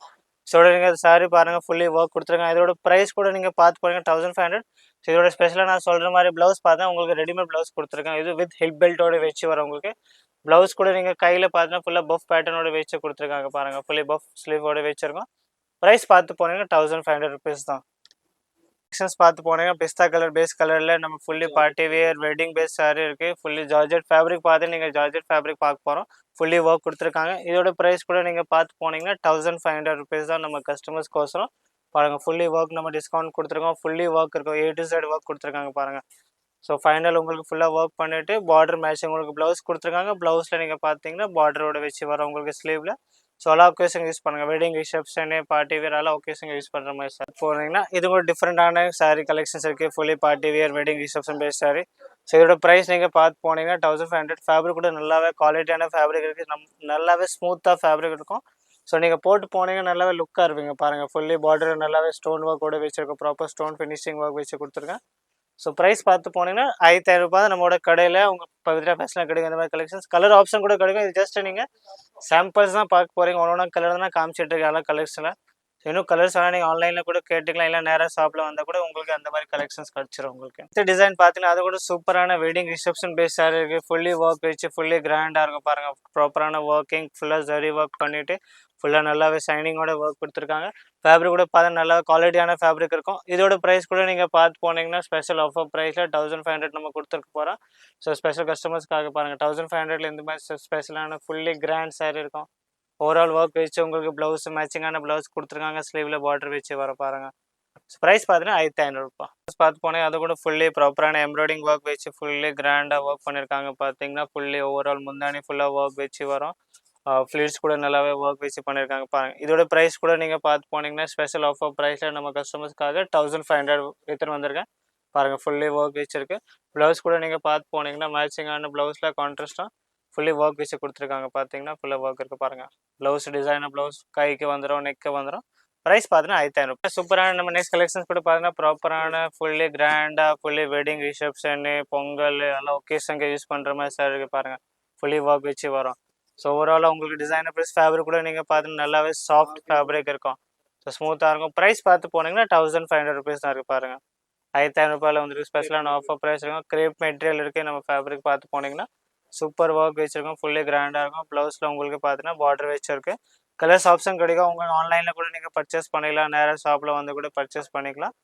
ஸோ நீங்கள் சாரி பாருங்கள் ஃபுல்லி ஒர்க் கொடுத்துருங்க. இதோட ப்ரைஸ் கூட நீங்கள் பார்த்து போனீங்க 1500. ஸோ இதோட ஸ்பெஷலாக நான் சொல்கிற மாதிரி ப்ளவுஸ் பார்த்தா உங்களுக்கு ரெடிமேட் ப்ளவுஸ் கொடுத்துருக்கேன். இது வித் ஹிப் பெல்ட்டோட வச்சு வரும் உங்களுக்கு. ப்ளவுஸ் கூட நீங்கள் கையில் பார்த்தீங்கன்னா ஃபுல்லாக பஃப் பேட்டர்னோட வச்சு கொடுத்துருக்காங்க பாருங்கள். ஃபுல்லி பஃப் ஸ்லீவோட வச்சுருக்கோம். ப்ரைஸ் பார்த்து போனீங்கன்னா 1500 ருபீஸ் தான். கலெக்ஷன்ஸ் பார்த்து போனீங்கன்னா பிஸ்தா கலர் பேஸ் கலரில் நம்ம fully party wear wedding base sari இருக்குது. ஃபுல்லி ஜார்ஜெட் ஃபேப்ரிக் பார்த்து நீங்கள் ஜார்ஜெட் ஃபேப்ரிக் பார்க்க போகிறோம். ஃபுல்லி ஒர்க் கொடுத்துருக்காங்க. இதோட ப்ரைஸ் கூட நீங்கள் பார்த்து போனீங்கன்னா 1500 ருபீஸ் தான் நம்ம கஸ்டமர்ஸ்க்கோசரம் பாருங்கள். ஃபுல்லி ஒர்க் நம்ம டிஸ்கவுண்ட் கொடுத்துருக்கோம். ஃபுல்லி ஒர்க் இருக்கும், A to Z ஒர்க் கொடுத்துருக்காங்க பாருங்கள். ஸோ ஃபைனல் உங்களுக்கு ஃபுல்லாக ஒர்க் பண்ணிவிட்டு பார்டர் மேட்சிங் உங்களுக்கு ப்ளவுஸ் கொடுத்துருக்காங்க. ப்ளவுஸில் நீங்கள் பார்த்தீங்கன்னா பார்டரோட வச்சு வர உங்களுக்கு ஸ்லீவில். ஸோ எல்லா ஒகேஷன் யூஸ் பண்ணுங்கள். வெட்டிங் ரிசப்ஷனு பார்ட்டி வேர் எல்லா ஒகேஷன் யூஸ் பண்ணுற மாதிரி சார் போனீங்கன்னா இது ஒரு டிஃப்ரெண்டான சாரீ கலெக்ஷன்ஸ் இருக்குது. Fully party wear wedding reception base sari. So இதோட ப்ரைஸ் நீங்கள் பார்த்து போனீங்கன்னா 1500. ஃபேப்ரிக் கூட நல்லாவே குவாலிட்டியான ஃபேப்ரிக் இருக்குது. நல்லாவே ஸ்மூத்தாக ஃபேப்ரிக் இருக்கும். ஸோ நீங்கள் போட்டு போனீங்கன்னா நல்லாவே லுக்காக இருப்பீங்க. பாருங்கள் ஃபுல்லி பார்டர் நல்லாவே ஸ்டோன் ஒர்க் கூட வச்சுருக்கோம். ப்ராப்பர் ஸ்டோன் ஃபினிஷிங் ஒர்க் வச்சு கொடுத்துருக்கேன். ஸோ ப்ரைஸ் பார்த்து போனீங்கன்னா 1500 நம்மளோட கடையில் உங்கள் பவித்ரா ஃபேஷனில் கிடைக்கும். இந்த மாதிரி கலெக்ஷன்ஸ் கலர் ஆப்ஷன் கூட கிடைக்கும். இது ஜஸ்ட் நீங்கள் சாம்பிள்ஸ் தான் பார்க்க போகிறீங்க. ஒன்று கலர் தான் காமிச்சிட்டு இருக்கேன் எல்லா கலெக்ஷனில். இன்னும் கலர்ஸ் வேணால் நீங்கள் ஆன்லைனில் கூட கேட்டுக்கலாம். இல்லை நேராக ஷாப்பில் வந்தால் கூட உங்களுக்கு அந்த மாதிரி கலெக்ஷன்ஸ் கிடச்சிரும் உங்களுக்கு. இந்த டிசைன் பார்த்தீங்கன்னா அது கூட சூப்பரான வெட்டிங் ரிசப்ஷன் பேஸ் சாரி இருக்குது. ஃபுல்லி ஒர்க் வச்சு ஃபுல்லி கிராண்டாக இருக்கும். பாருங்கள் ப்ராப்பரான ஒர்க்கிங் ஃபுல்லாக ஜரி ஒர்க் பண்ணிவிட்டு ஃபுல்லாக நல்லாவே ஷைனிங்கோட ஒர்க் கொடுத்துருக்காங்க. ஃபேப்ரிக் கூட பார்த்தா நல்லா குவாலிட்டியான ஃபேப்ரிக் இருக்கும். இதோட ப்ரைஸ் கூட நீங்கள் பார்த்து போனீங்கன்னா ஸ்பெஷல் ஆஃபர் ப்ரைஸில் 1500 நம்ம கொடுத்துருக்க போகிறோம். ஸோ ஸ்பெஷல் கஸ்டமர்ஸ்க்காக பாருங்கள் 1500 இந்த மாதிரி ஸ்பெஷலான ஃபுல்லி கிராண்ட் சாரி இருக்கும். ஓவரால் ஒர்க் வச்சு உங்களுக்கு ப்ளவுஸ் மேட்சிங்கான ப்ளவுஸ் கொடுத்துருக்காங்க. ஸ்லீவில் பார்டர் வச்சு வர பாருங்கள். ப்ரைஸ் பார்த்தீங்கன்னா 1500 பார்த்து போனேன். அது கூட ஃபுல்லி ப்ராப்பரான எம்ப்ராய்டிங் ஒர்க் வச்சு ஃபுல்லி கிராண்டாக ஒர்க் பண்ணியிருக்காங்க. பார்த்தீங்கன்னா ஃபுல்லி ஓவரால் முந்தானி ஃபுல்லாக ஒர்க் வச்சு வரும். ஃப்ளீட்ஸ் கூட நல்லாவே ஒர்க் வச்சு பண்ணியிருக்காங்க பாருங்கள். இதோட ப்ரைஸ் கூட நீங்கள் பார்த்து போனீங்கன்னா ஸ்பெஷல் ஆஃபர் ப்ரைஸில் நம்ம கஸ்டமர்ஸ்க்காக 1500 எடுத்துகிட்டு வந்திருக்கேன். பாருங்கள் ஃபுல்லி ஒர்க் வச்சுருக்கு. ப்ளவுஸ் கூட நீங்கள் பார்த்து போனீங்கன்னா மேட்சிங்கான ப்ளவுஸில் கான்ட்ராஸ்ட்டாக ஃபுல்லி ஒர்க் வச்சு கொடுத்துருக்காங்க. பார்த்தீங்கன்னா ஃபுல்லாக ஒர்க் இருக்குது பாருங்கள். ப்ளவுஸ் டிசைனர் ப்ளவுஸ் கைக்கு வந்துடும், நெக்கு வந்துடும். ப்ரைஸ் பார்த்தீங்கன்னா 1500. சூப்பரான நம்ம நெக்ஸ்ட் கலெக்ஷன்ஸ் கூட பார்த்தீங்கன்னா ப்ராப்பரான ஃபுல்லி கிராண்டாக ஃபுல்லி வெட்டிங் ரிசப்ஷனு பொங்கல் எல்லாம் ஒகேஷனுக்கு யூஸ் பண்ணுற மாதிரி சார் இருக்குது பாருங்கள். ஃபுல்லி ஒர்க் வச்சு வரும். ஸோ ஓவராலாக உங்களுக்கு டிசைனர் ப்ளஸ் ஃபேப்ரிக் கூட நீங்கள் பார்த்தீங்கன்னா நல்லாவே சாஃப்ட் ஃபேப்ரிக் இருக்கும். ஸோ ஸ்மூத்தாக இருக்கும். ப்ரைஸ் பார்த்து போனீங்கன்னா 1500 தான் இருக்குது பாருங்கள். 1500 வந்துருக்கு. ஸ்பெஷலான ஆஃபர் ப்ரைஸ் இருக்கும். கிரேப் மெட்டீரியல் இருக்குது. நம்ம ஃபேப்ரிக் பார்த்து போனீங்கன்னா சூப்பர் ஒர்க் வச்சுருக்கோம். ஃபுல்லி கிராண்டாக இருக்கும். ப்ளவுஸில் உங்களுக்கு பார்த்தீங்கன்னா பார்டர் வச்சுருக்கு. கலர்ஸ் ஆப்ஷன் கிடைக்கும். உங்களுக்கு ஆன்லைனில் கூட நீங்கள் பர்ச்சேஸ் பண்ணிக்கலாம். நேராக ஷாப்பில் வந்து கூட பர்ச்சேஸ் பண்ணிக்கலாம்.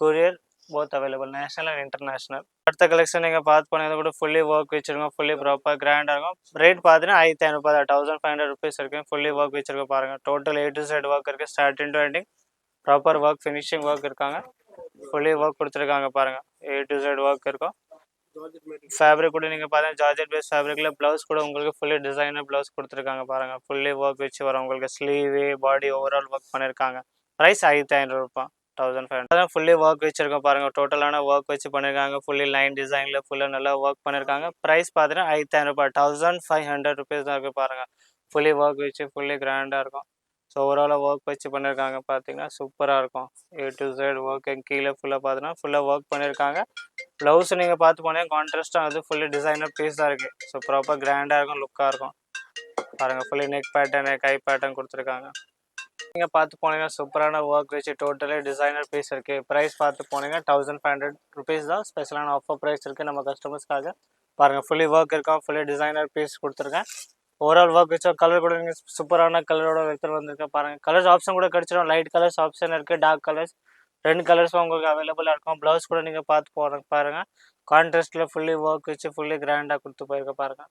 Courier both available national and international. அடுத்த கலெக்ஷன் நீங்கள் பார்த்து போனது கூட ஃபுல்லி ஒர்க் வச்சுருக்கோம். ஃபுல்லி ப்ராப்பர் கிராண்டாக இருக்கும். ரேட் பார்த்தீங்கன்னா 1500 1500 இருக்குது. ஃபுல்லி ஒர்க் வச்சுருக்கோம் பாருங்கள். Total A to Z work இருக்குது. Starting to ending proper work finishing work இருக்காங்க. ஃபுல்லி ஒர்க் கொடுத்துருக்காங்க பாருங்கள். A to Z ஒர்க் இருக்கும். ஃபேப்ரிக் கூட நீங்கள் பார்த்தீங்கன்னா ஜார்ஜெட் பேஸ் ஃபேப்ரிக்கில் ப்ளவுஸ் கூட உங்களுக்கு ஃபுல்லி டிசைனர் ப்ளவுஸ் கொடுத்துருக்காங்க பாருங்கள். ஃபுல்லி ஒர்க் வச்சு வரும். உங்களுக்கு ஸ்லீவு பாடி ஓவரால் ஒர்க் பண்ணியிருக்காங்க. ப்ரைஸ் 1500 1500. ஃபுல்லி ஒர்க் வச்சுருக்கோம் பாருங்கள். டோட்டலான ஒர்க் வச்சு பண்ணியிருக்காங்க. ஃபுல்லி லைன் டிசைனில் ஃபுல்லாக நல்லா ஒர்க் பண்ணியிருக்காங்க. ப்ரைஸ் பார்த்தீங்கன்னா 1500 1500 தான் இருக்குது பாருங்கள். ஃபுல்லி ஒர்க் வச்சு ஃபுல்லி கிராண்டாக இருக்கும். ஸோ ஓவராலாக ஒர்க் வச்சு பண்ணியிருக்காங்க. பார்த்தீங்கன்னா சூப்பராக இருக்கும். A to Z ஒர்க் கீழே ஃபுல்லாக பார்த்தீங்கன்னா ஃபுல்லாக ஒர்க் பண்ணியிருக்காங்க. ப்ளவுஸ் நீங்கள் பார்த்து போனீங்கன்னா கான்ட்ராஸ்ட்டாக அது ஃபுல்லி டிசைனர் பீஸ் தான் இருக்குது. ஸோ ப்ராப்பர் கிராண்டாக இருக்கும், லுக்காக இருக்கும் பாருங்கள். ஃபுல்லி நெக் பேட்டர்னு கை பேட்டர்ன் கொடுத்துருக்காங்க. நீங்கள் பார்த்து போனீங்கன்னா சூப்பரான ஒர்க் வச்சு டோட்டலி டிசைனர் பீஸ் இருக்குது. ப்ரைஸ் பார்த்து போனீங்கன்னா 1500 தான். ஸ்பெஷலான ஆஃபர் ப்ரைஸ் இருக்குது நம்ம கஸ்டமர்ஸ்க்காக பாருங்கள். ஃபுல்லி ஒர்க் இருக்கும். ஃபுல்லி டிசைனர் பீஸ் கொடுத்துருக்கேன். ஓவரால் ஒர்க் வச்சா கலர் கூட நீங்கள் சூப்பரான கலரோட எடுத்துகிட்டு வந்திருக்கேன் பாருங்கள். கலர்ஸ் ஆப்ஷன் கூட கிடச்சிடும். லைட் கலர்ஸ் ஆப்ஷன் இருக்குது. டார்க் கலர்ஸ் 2 கலர்ஸும் உங்களுக்கு அவைலபிளாக இருக்கும். ப்ளவுஸ் கூட நீங்கள் பார்த்து பாருங்கள். கான்ட்ராஸ்ட்டில் ஃபுல்லி ஒர்க் வச்சு ஃபுல்லி கிராண்டாக கொடுத்து போயிருக்க பாருங்கள்.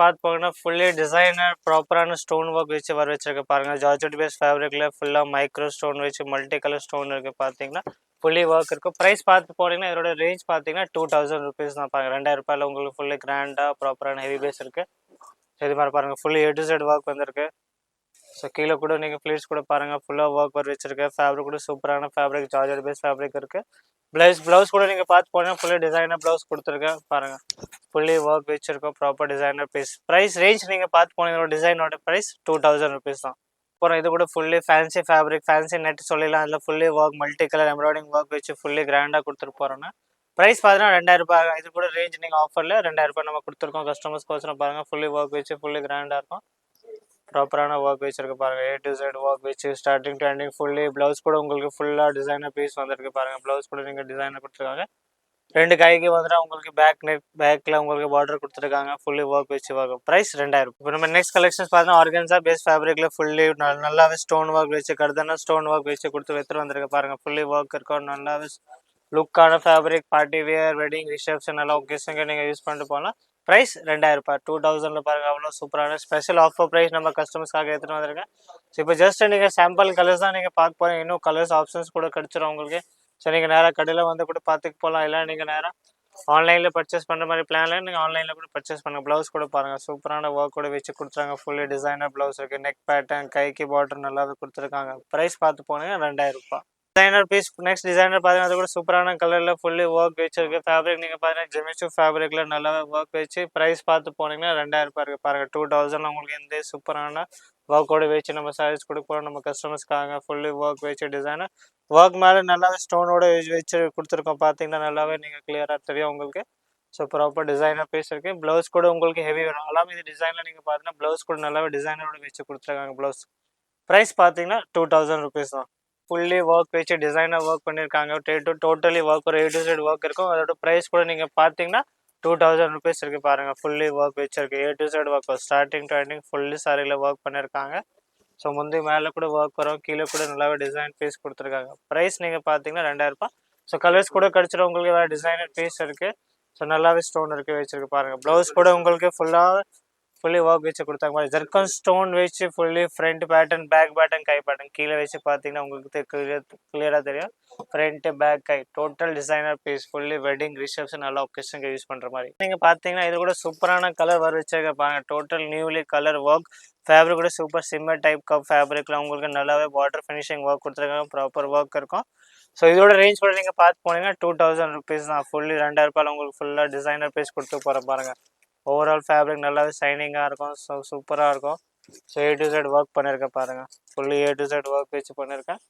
பார்த்து போங்கன்னா ஃபுல்லி டிசைனர் ப்ராப்பரான ஸ்டோன் ஒர்க் வச்சு வர வச்சுருக்க பாருங்கள். ஜார்ஜெட் பேஸ் ஃபேப்ரிக்கில் ஃபுல்லாக மைக்ரோ ஸ்டோன் வச்சு மல்டி கலர் ஸ்டோன் இருக்குது. பார்த்தீங்கன்னா ஃபுல்லி ஒர்க் இருக்கும். ப்ரைஸ் பார்த்து போனீங்கன்னா இதோட ரேஞ்ச் பார்த்தீங்கன்னா 2000 தான் பாருங்கள். 2000 உங்களுக்கு ஃபுல்லி கிராண்டாக ப்ராப்பரான ஹெவி பேஸ் இருக்குது. இது மாதிரி பாருங்கள். Fully A to Z work வந்திருக்கு. ஸோ கீழே கூட நீங்கள் ஃப்ளீட்ஸ் கூட பாருங்கள். ஃபுல்லாக ஒர்க் வர வச்சுருக்கு. ஃபேப்ரிக் கூட சூப்பரான ஃபேப்ரிக் ஜார்ஜெட் பேஸ் ஃபேப்ரிக் இருக்குது. ப்ளவுஸ் கூட நீங்கள் பார்த்து போனீங்கன்னா ஃபுல்லி டிசைனர் ப்ளவுஸ் கொடுத்துருக்கேன் பாருங்கள். ஃபுல்லி ஒர்க் வச்சுருக்கோம். Proper designer piece. Price range நீங்கள் பார்த்து போனீங்களோட டிசைனோட ப்ரைஸ் 2000 தான். அப்புறம் இது கூட fully fancy fabric fancy net சொல்லிடலாம். அதில் fully work multi colour embroidering work வச்சு ஃபுல்லி கிராண்டாக கொடுத்துட்டு போகிறோன்னா ப்ரைஸ் பார்த்தீங்கன்னா 2000. இது கூட ரேஞ்ச் நீங்கள் ஆஃபரில் 2000 நம்ம கொடுத்துருக்கோம். கஸ்டமர்ஸ்க்கு பாருங்கள். ஃபுல்லி ஒர்க் வச்சு ஃபுல்லி கிராண்டாக இருக்கும். ப்ராப்பரான ஒர்க் வச்சுருக்கு பாருங்கள். A to Z ஒர்க் வச்சு starting to ending fully blouse கூட உங்களுக்கு ஃபுல்லாக டிசைனர் பீஸ் வந்திருக்கு பாருங்கள். ப்ளவுஸ் கூட நீங்கள் டிசைனர் கொடுத்துருக்காங்க. 2 கைக்கு வந்துட்டு உங்களுக்கு பேக்கில் உங்களுக்கு பார்டர் கொடுத்துருக்காங்க. ஃபுல்லி ஒர்க் வச்சு வரும். ப்ரைஸ் 2000. இப்போ நம்ம நெக்ஸ்ட் கலெக்ஷன்ஸ் பார்த்தீங்கன்னா ஆர்கன்ஸா பேஸ் ஃபேப்ரிக்கில் ஃபுல்லி நல்லாவே ஸ்டோன் ஒர்க் வச்சு கடுதான ஸ்டோன் ஒர்க் வச்சு கொடுத்து எடுத்துகிட்டு வந்திருக்கு பாருங்கள். ஃபுல்லி ஒர்க் இருக்கும். நல்லாவே லுக்கான fabric party wear wedding reception எல்லாம் ஒகேஷனுக்கு நீங்கள் யூஸ் பண்ணிட்டு போகலாம். ப்ரைஸ் 2000 2000 பாருங்கள். அவ்வளோ சூப்பரான ஸ்பெஷல் ஆஃபர் ப்ரைஸ் நம்ம கஸ்டமர்ஸ்க்காக எடுத்துகிட்டு வந்திருக்கேன். ஸோ இப்போ ஜஸ்ட் நீங்கள் சாம்பிள் கலர்ஸ் தான் நீங்கள் பார்க்க போகிறீங்க. இன்னும் கலர்ஸ் ஆப்ஷன்ஸ் கூட கிடச்சிரும் உங்களுக்கு. ஸோ நீங்கள் நேராக கடையில் வந்து கூட பார்த்துக்கு போகலாம். இல்லை நீங்கள் நேராக ஆன்லைனில் பர்ச்சேஸ் பண்ணுற மாதிரி பிளானில் நீங்கள் ஆன்லைனில் கூட பர்ச்சேஸ் பண்ணுங்கள். ப்ளவுஸ் கூட பாருங்கள், சூப்பரான ஒர்க் கூட வச்சு கொடுத்துறாங்க. ஃபுல்லி டிசைனர் ப்ளவுஸ் இருக்குது. நெக் பேட்டர்ன், கைக்கு பார்டர் நல்லாவே கொடுத்துருக்காங்க. ப்ரைஸ் பார்த்து போனீங்கன்னா 2000 ரூபாய். Designer piece. நெக்ஸ்ட் டிசைனர் பார்த்தீங்கன்னா அது கூட சூப்பரான கலரில் ஃபுல்லி ஒர்க் வச்சிருக்கு. ஃபேப்ரிக் நீங்கள் பார்த்தீங்கன்னா ஜெமிச்சு ஃபேப்ரிக்கில் நல்லாவே ஒர்க் வச்சு ப்ரைஸ் பார்த்து போனீங்கன்னா 2000 ரூபாய் இருக்குது பாருங்கள். 2000 உங்களுக்கு எந்த சூப்பரான ஒர்க்கோடு வச்சு நம்ம சாரீஸ் கொடுக்குறோம் நம்ம கஸ்டமர்ஸ்க்காக. ஃபுல்லி ஒர்க் வச்சு டிசைனர் ஒர்க் மேலே நல்லாவே ஸ்டோனோட வச்சு கொடுத்துருக்கோம். பார்த்தீங்கன்னா நல்லாவே நீங்கள் கிளியராக தெரியும் உங்களுக்கு. ஸோ ப்ராப்பர் டிசைனர் பீஸ் இருக்குது. ப்ளவுஸ் கூட உங்களுக்கு ஹெவி வரும். எல்லாமே இது டிசைனில் நீங்கள் பார்த்தீங்கன்னா ப்ளவுஸ் கூட நல்லாவே டிசைனரோட வச்சு கொடுத்துருக்காங்க. ப்ளவுஸ் ப்ரைஸ் பார்த்தீங்கன்னா 2000 ருபீஸ் தான். ஃபுல்லி ஒர்க் வச்சு டிசைனர் ஒர்க் பண்ணியிருக்காங்க. டோட்டலி ஒர்க் ஒரு A to Z ஒர்க் இருக்கும். அதோட ப்ரைஸ் கூட நீங்கள் பார்த்தீங்கன்னா 2000 ருபீஸ் இருக்குது பாருங்கள். ஃபுல்லி ஒர்க் வச்சிருக்கு. A to Z work starting to ending fully சாரியில் ஒர்க் பண்ணியிருக்காங்க. ஸோ முந்தி மேலே கூட ஒர்க் வரும், கீழே கூட நல்லாவே டிசைன் பீஸ் கொடுத்துருக்காங்க. ப்ரைஸ் நீங்கள் பார்த்தீங்கன்னா 2000 ரூபாய். ஸோ கலர்ஸ் கூட கிடச்சிடும் உங்களுக்கு. வேறு டிசைனர் பீஸ் இருக்குது. ஸோ நல்லாவே ஸ்டோன் இருக்குது வச்சிருக்கு பாருங்கள். ப்ளவுஸ் கூட உங்களுக்கு ஃபுல்லி ஒர்க் வச்சு கொடுத்தாங்க மாதிரி ஜர்கன் ஸ்டோன் வச்சு fully front pattern, back pattern, கை பேட்டர்ன் கீழே வச்சு பார்த்தீங்கன்னா உங்களுக்கு கிளியராக தெரியும். ஃப்ரண்ட், பேக், கை total designer piece fully wedding reception நல்லா ஒகேஷனுக்கு யூஸ் பண்ணுற மாதிரி. நீங்கள் பார்த்தீங்கன்னா இது கூட சூப்பரான கலர் வர வச்சிருக்க பாருங்கள். Total newly colour work. Fabric கூட சூப்பர் சிம்மர் டைப் கப் ஃபேப்ரிக்கில் உங்களுக்கு நல்லாவே பார்டர் ஃபினிஷிங் ஒர்க் கொடுத்துருக்காங்க. ப்ராப்பர் ஒர்க் இருக்கும். ஸோ இதோட ரேஞ்ச் கூட நீங்கள் பார்த்து போனீங்கன்னா 2000 ருபீஸ் தான். ஃபுல்லி 2000 ரூபாயில் உங்களுக்கு ஃபுல்லாக டிசைனர் பீஸ் கொடுத்து போகிற பாருங்கள். ஓவரால் ஃபேப்ரிக் நல்லாவே ஷைனிங்காக இருக்கும். ஸோ சூப்பராக இருக்கும். So A to Z work பண்ணியிருக்கேன் பாருங்கள். Fully A to Z work வச்சு பண்ணியிருக்கேன்.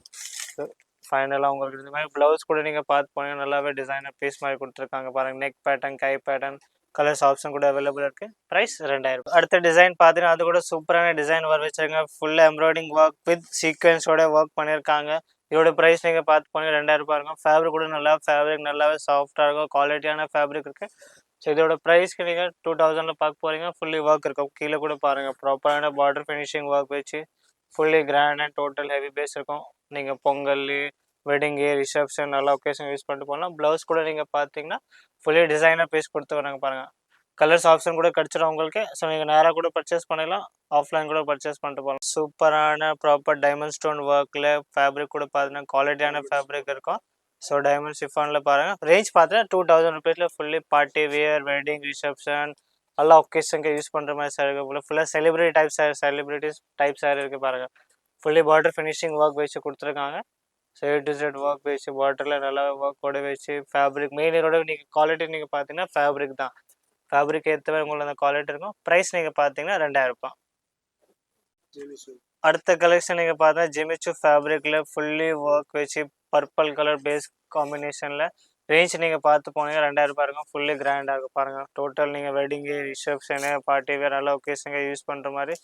ஃபைனலாக உங்களுக்கு இந்த மாதிரி ப்ளவுஸ் கூட நீங்கள் பார்த்து போனீங்கன்னா நல்லாவே டிசைனர் பீஸ் மாதிரி கொடுத்துருக்காங்க பாருங்கள். நெக் பேட்டர்ன், கை பேட்டர்ன், கலர்ஸ் ஆப்ஷன் கூட அவைலபிள் இருக்குது. ப்ரைஸ் 2000. அடுத்த டிசைன் பார்த்தீங்கன்னா அது கூட சூப்பரான டிசைன் வர வச்சுருங்க. ஃபுல்லாக எம்ப்ராய்டிங் ஒர்க் வித் சீக்வன்ஸோட ஒர்க் பண்ணியிருக்காங்க. இதோட ப்ரைஸ் நீங்கள் பார்த்து போனீங்கன்னா 2000 ரூபாய் இருக்கும். ஃபேப்ரிக் கூட ஃபேப்ரிக் நல்லாவே சாஃப்டாக இருக்கும். குவாலிட்டியான ஃபேப்ரிக் இருக்குது. ஸோ இதோட ப்ரைஸ்க்கு நீங்கள் 2000 பார்க்க போகிறீங்க. ஃபுல்லி ஒர்க் இருக்கும். கீழே கூட பாருங்கள் ப்ராப்பரான பார்டர் ஃபினிஷிங் ஒர்க் வச்சு fully grand and total heavy base இருக்கும். நீங்கள் பொங்கல், வெட்டிங்கு, ரிசப்ஷன் நல்லா ஒகேஷன் யூஸ் பண்ணிட்டு போகலாம். ப்ளவுஸ் கூட நீங்கள் பார்த்தீங்கன்னா ஃபுல்லி டிசைனர் பீஸ் கொடுத்து வராங்க பாருங்கள். கலர்ஸ் ஆப்ஷன் கூட கிடச்சிடும் உங்களுக்கு. ஸோ நீங்கள் நேராக கூட பர்ச்சேஸ் பண்ணிடலாம், ஆஃப்லைன் கூட பர்ச்சேஸ் பண்ணிட்டு போகலாம். சூப்பரான ப்ராப்பர் டைமண்ட் ஸ்டோன் ஒர்க்கில் ஃபேப்ரிக் கூட பார்த்தீங்கன்னா குவாலிட்டியான ஃபேப்ரிக் இருக்கும். ஸோ டைமண்ட் ஷிஃபானில் பாருங்கள். ரேஞ்ச் பார்த்தீங்கன்னா 2000 ருபீஸில் fully party wear, wedding, reception நல்லா ஒகேஷனுக்கு யூஸ் பண்ணுற மாதிரி சார் இருக்குது. ஃபுல்லாக செலிபிரிட்டிஸ் டைப் சார் இருக்குது பாருங்கள். ஃபுல்லி பார்டர் ஃபினிஷிங் ஒர்க் வச்சு கொடுத்துருக்காங்க. So A to Z work வச்சு பார்டரில் நல்லா ஒர்க்கோட வச்சு ஃபேப்ரிக் மெயினோட நீங்கள் குவாலிட்டி நீங்கள் பார்த்தீங்கன்னா ஃபேப்ரிக் தான். ஃபேப்ரிக் ஏற்ற மாதிரி உங்களுக்கு அந்த குவாலிட்டி இருக்கும். ப்ரைஸ் நீங்கள் பார்த்தீங்கன்னா 2000 ரூபாய். அடுத்த கலெக்ஷன் நீங்கள் பார்த்தா ஜிமிச்சு ஃபேப்ரிக்கில் ஃபுல்லி ஒர்க் வச்சு பர்பிள் கலர் பேஸ் காம்பினேஷனில் ரேஞ்ச் நீங்கள் பார்த்து போனீங்கன்னா 2000 ரூபாய் இருக்கும். ஃபுல்லி கிராண்டாக இருக்கும் பாருங்கள். டோட்டல் நீங்கள் வெட்டிங்கு, ரிசப்ஷனு, பார்ட்டி வேர் நல்லா ஒகேஷனுங்க யூஸ் பண்ணுற மாதிரி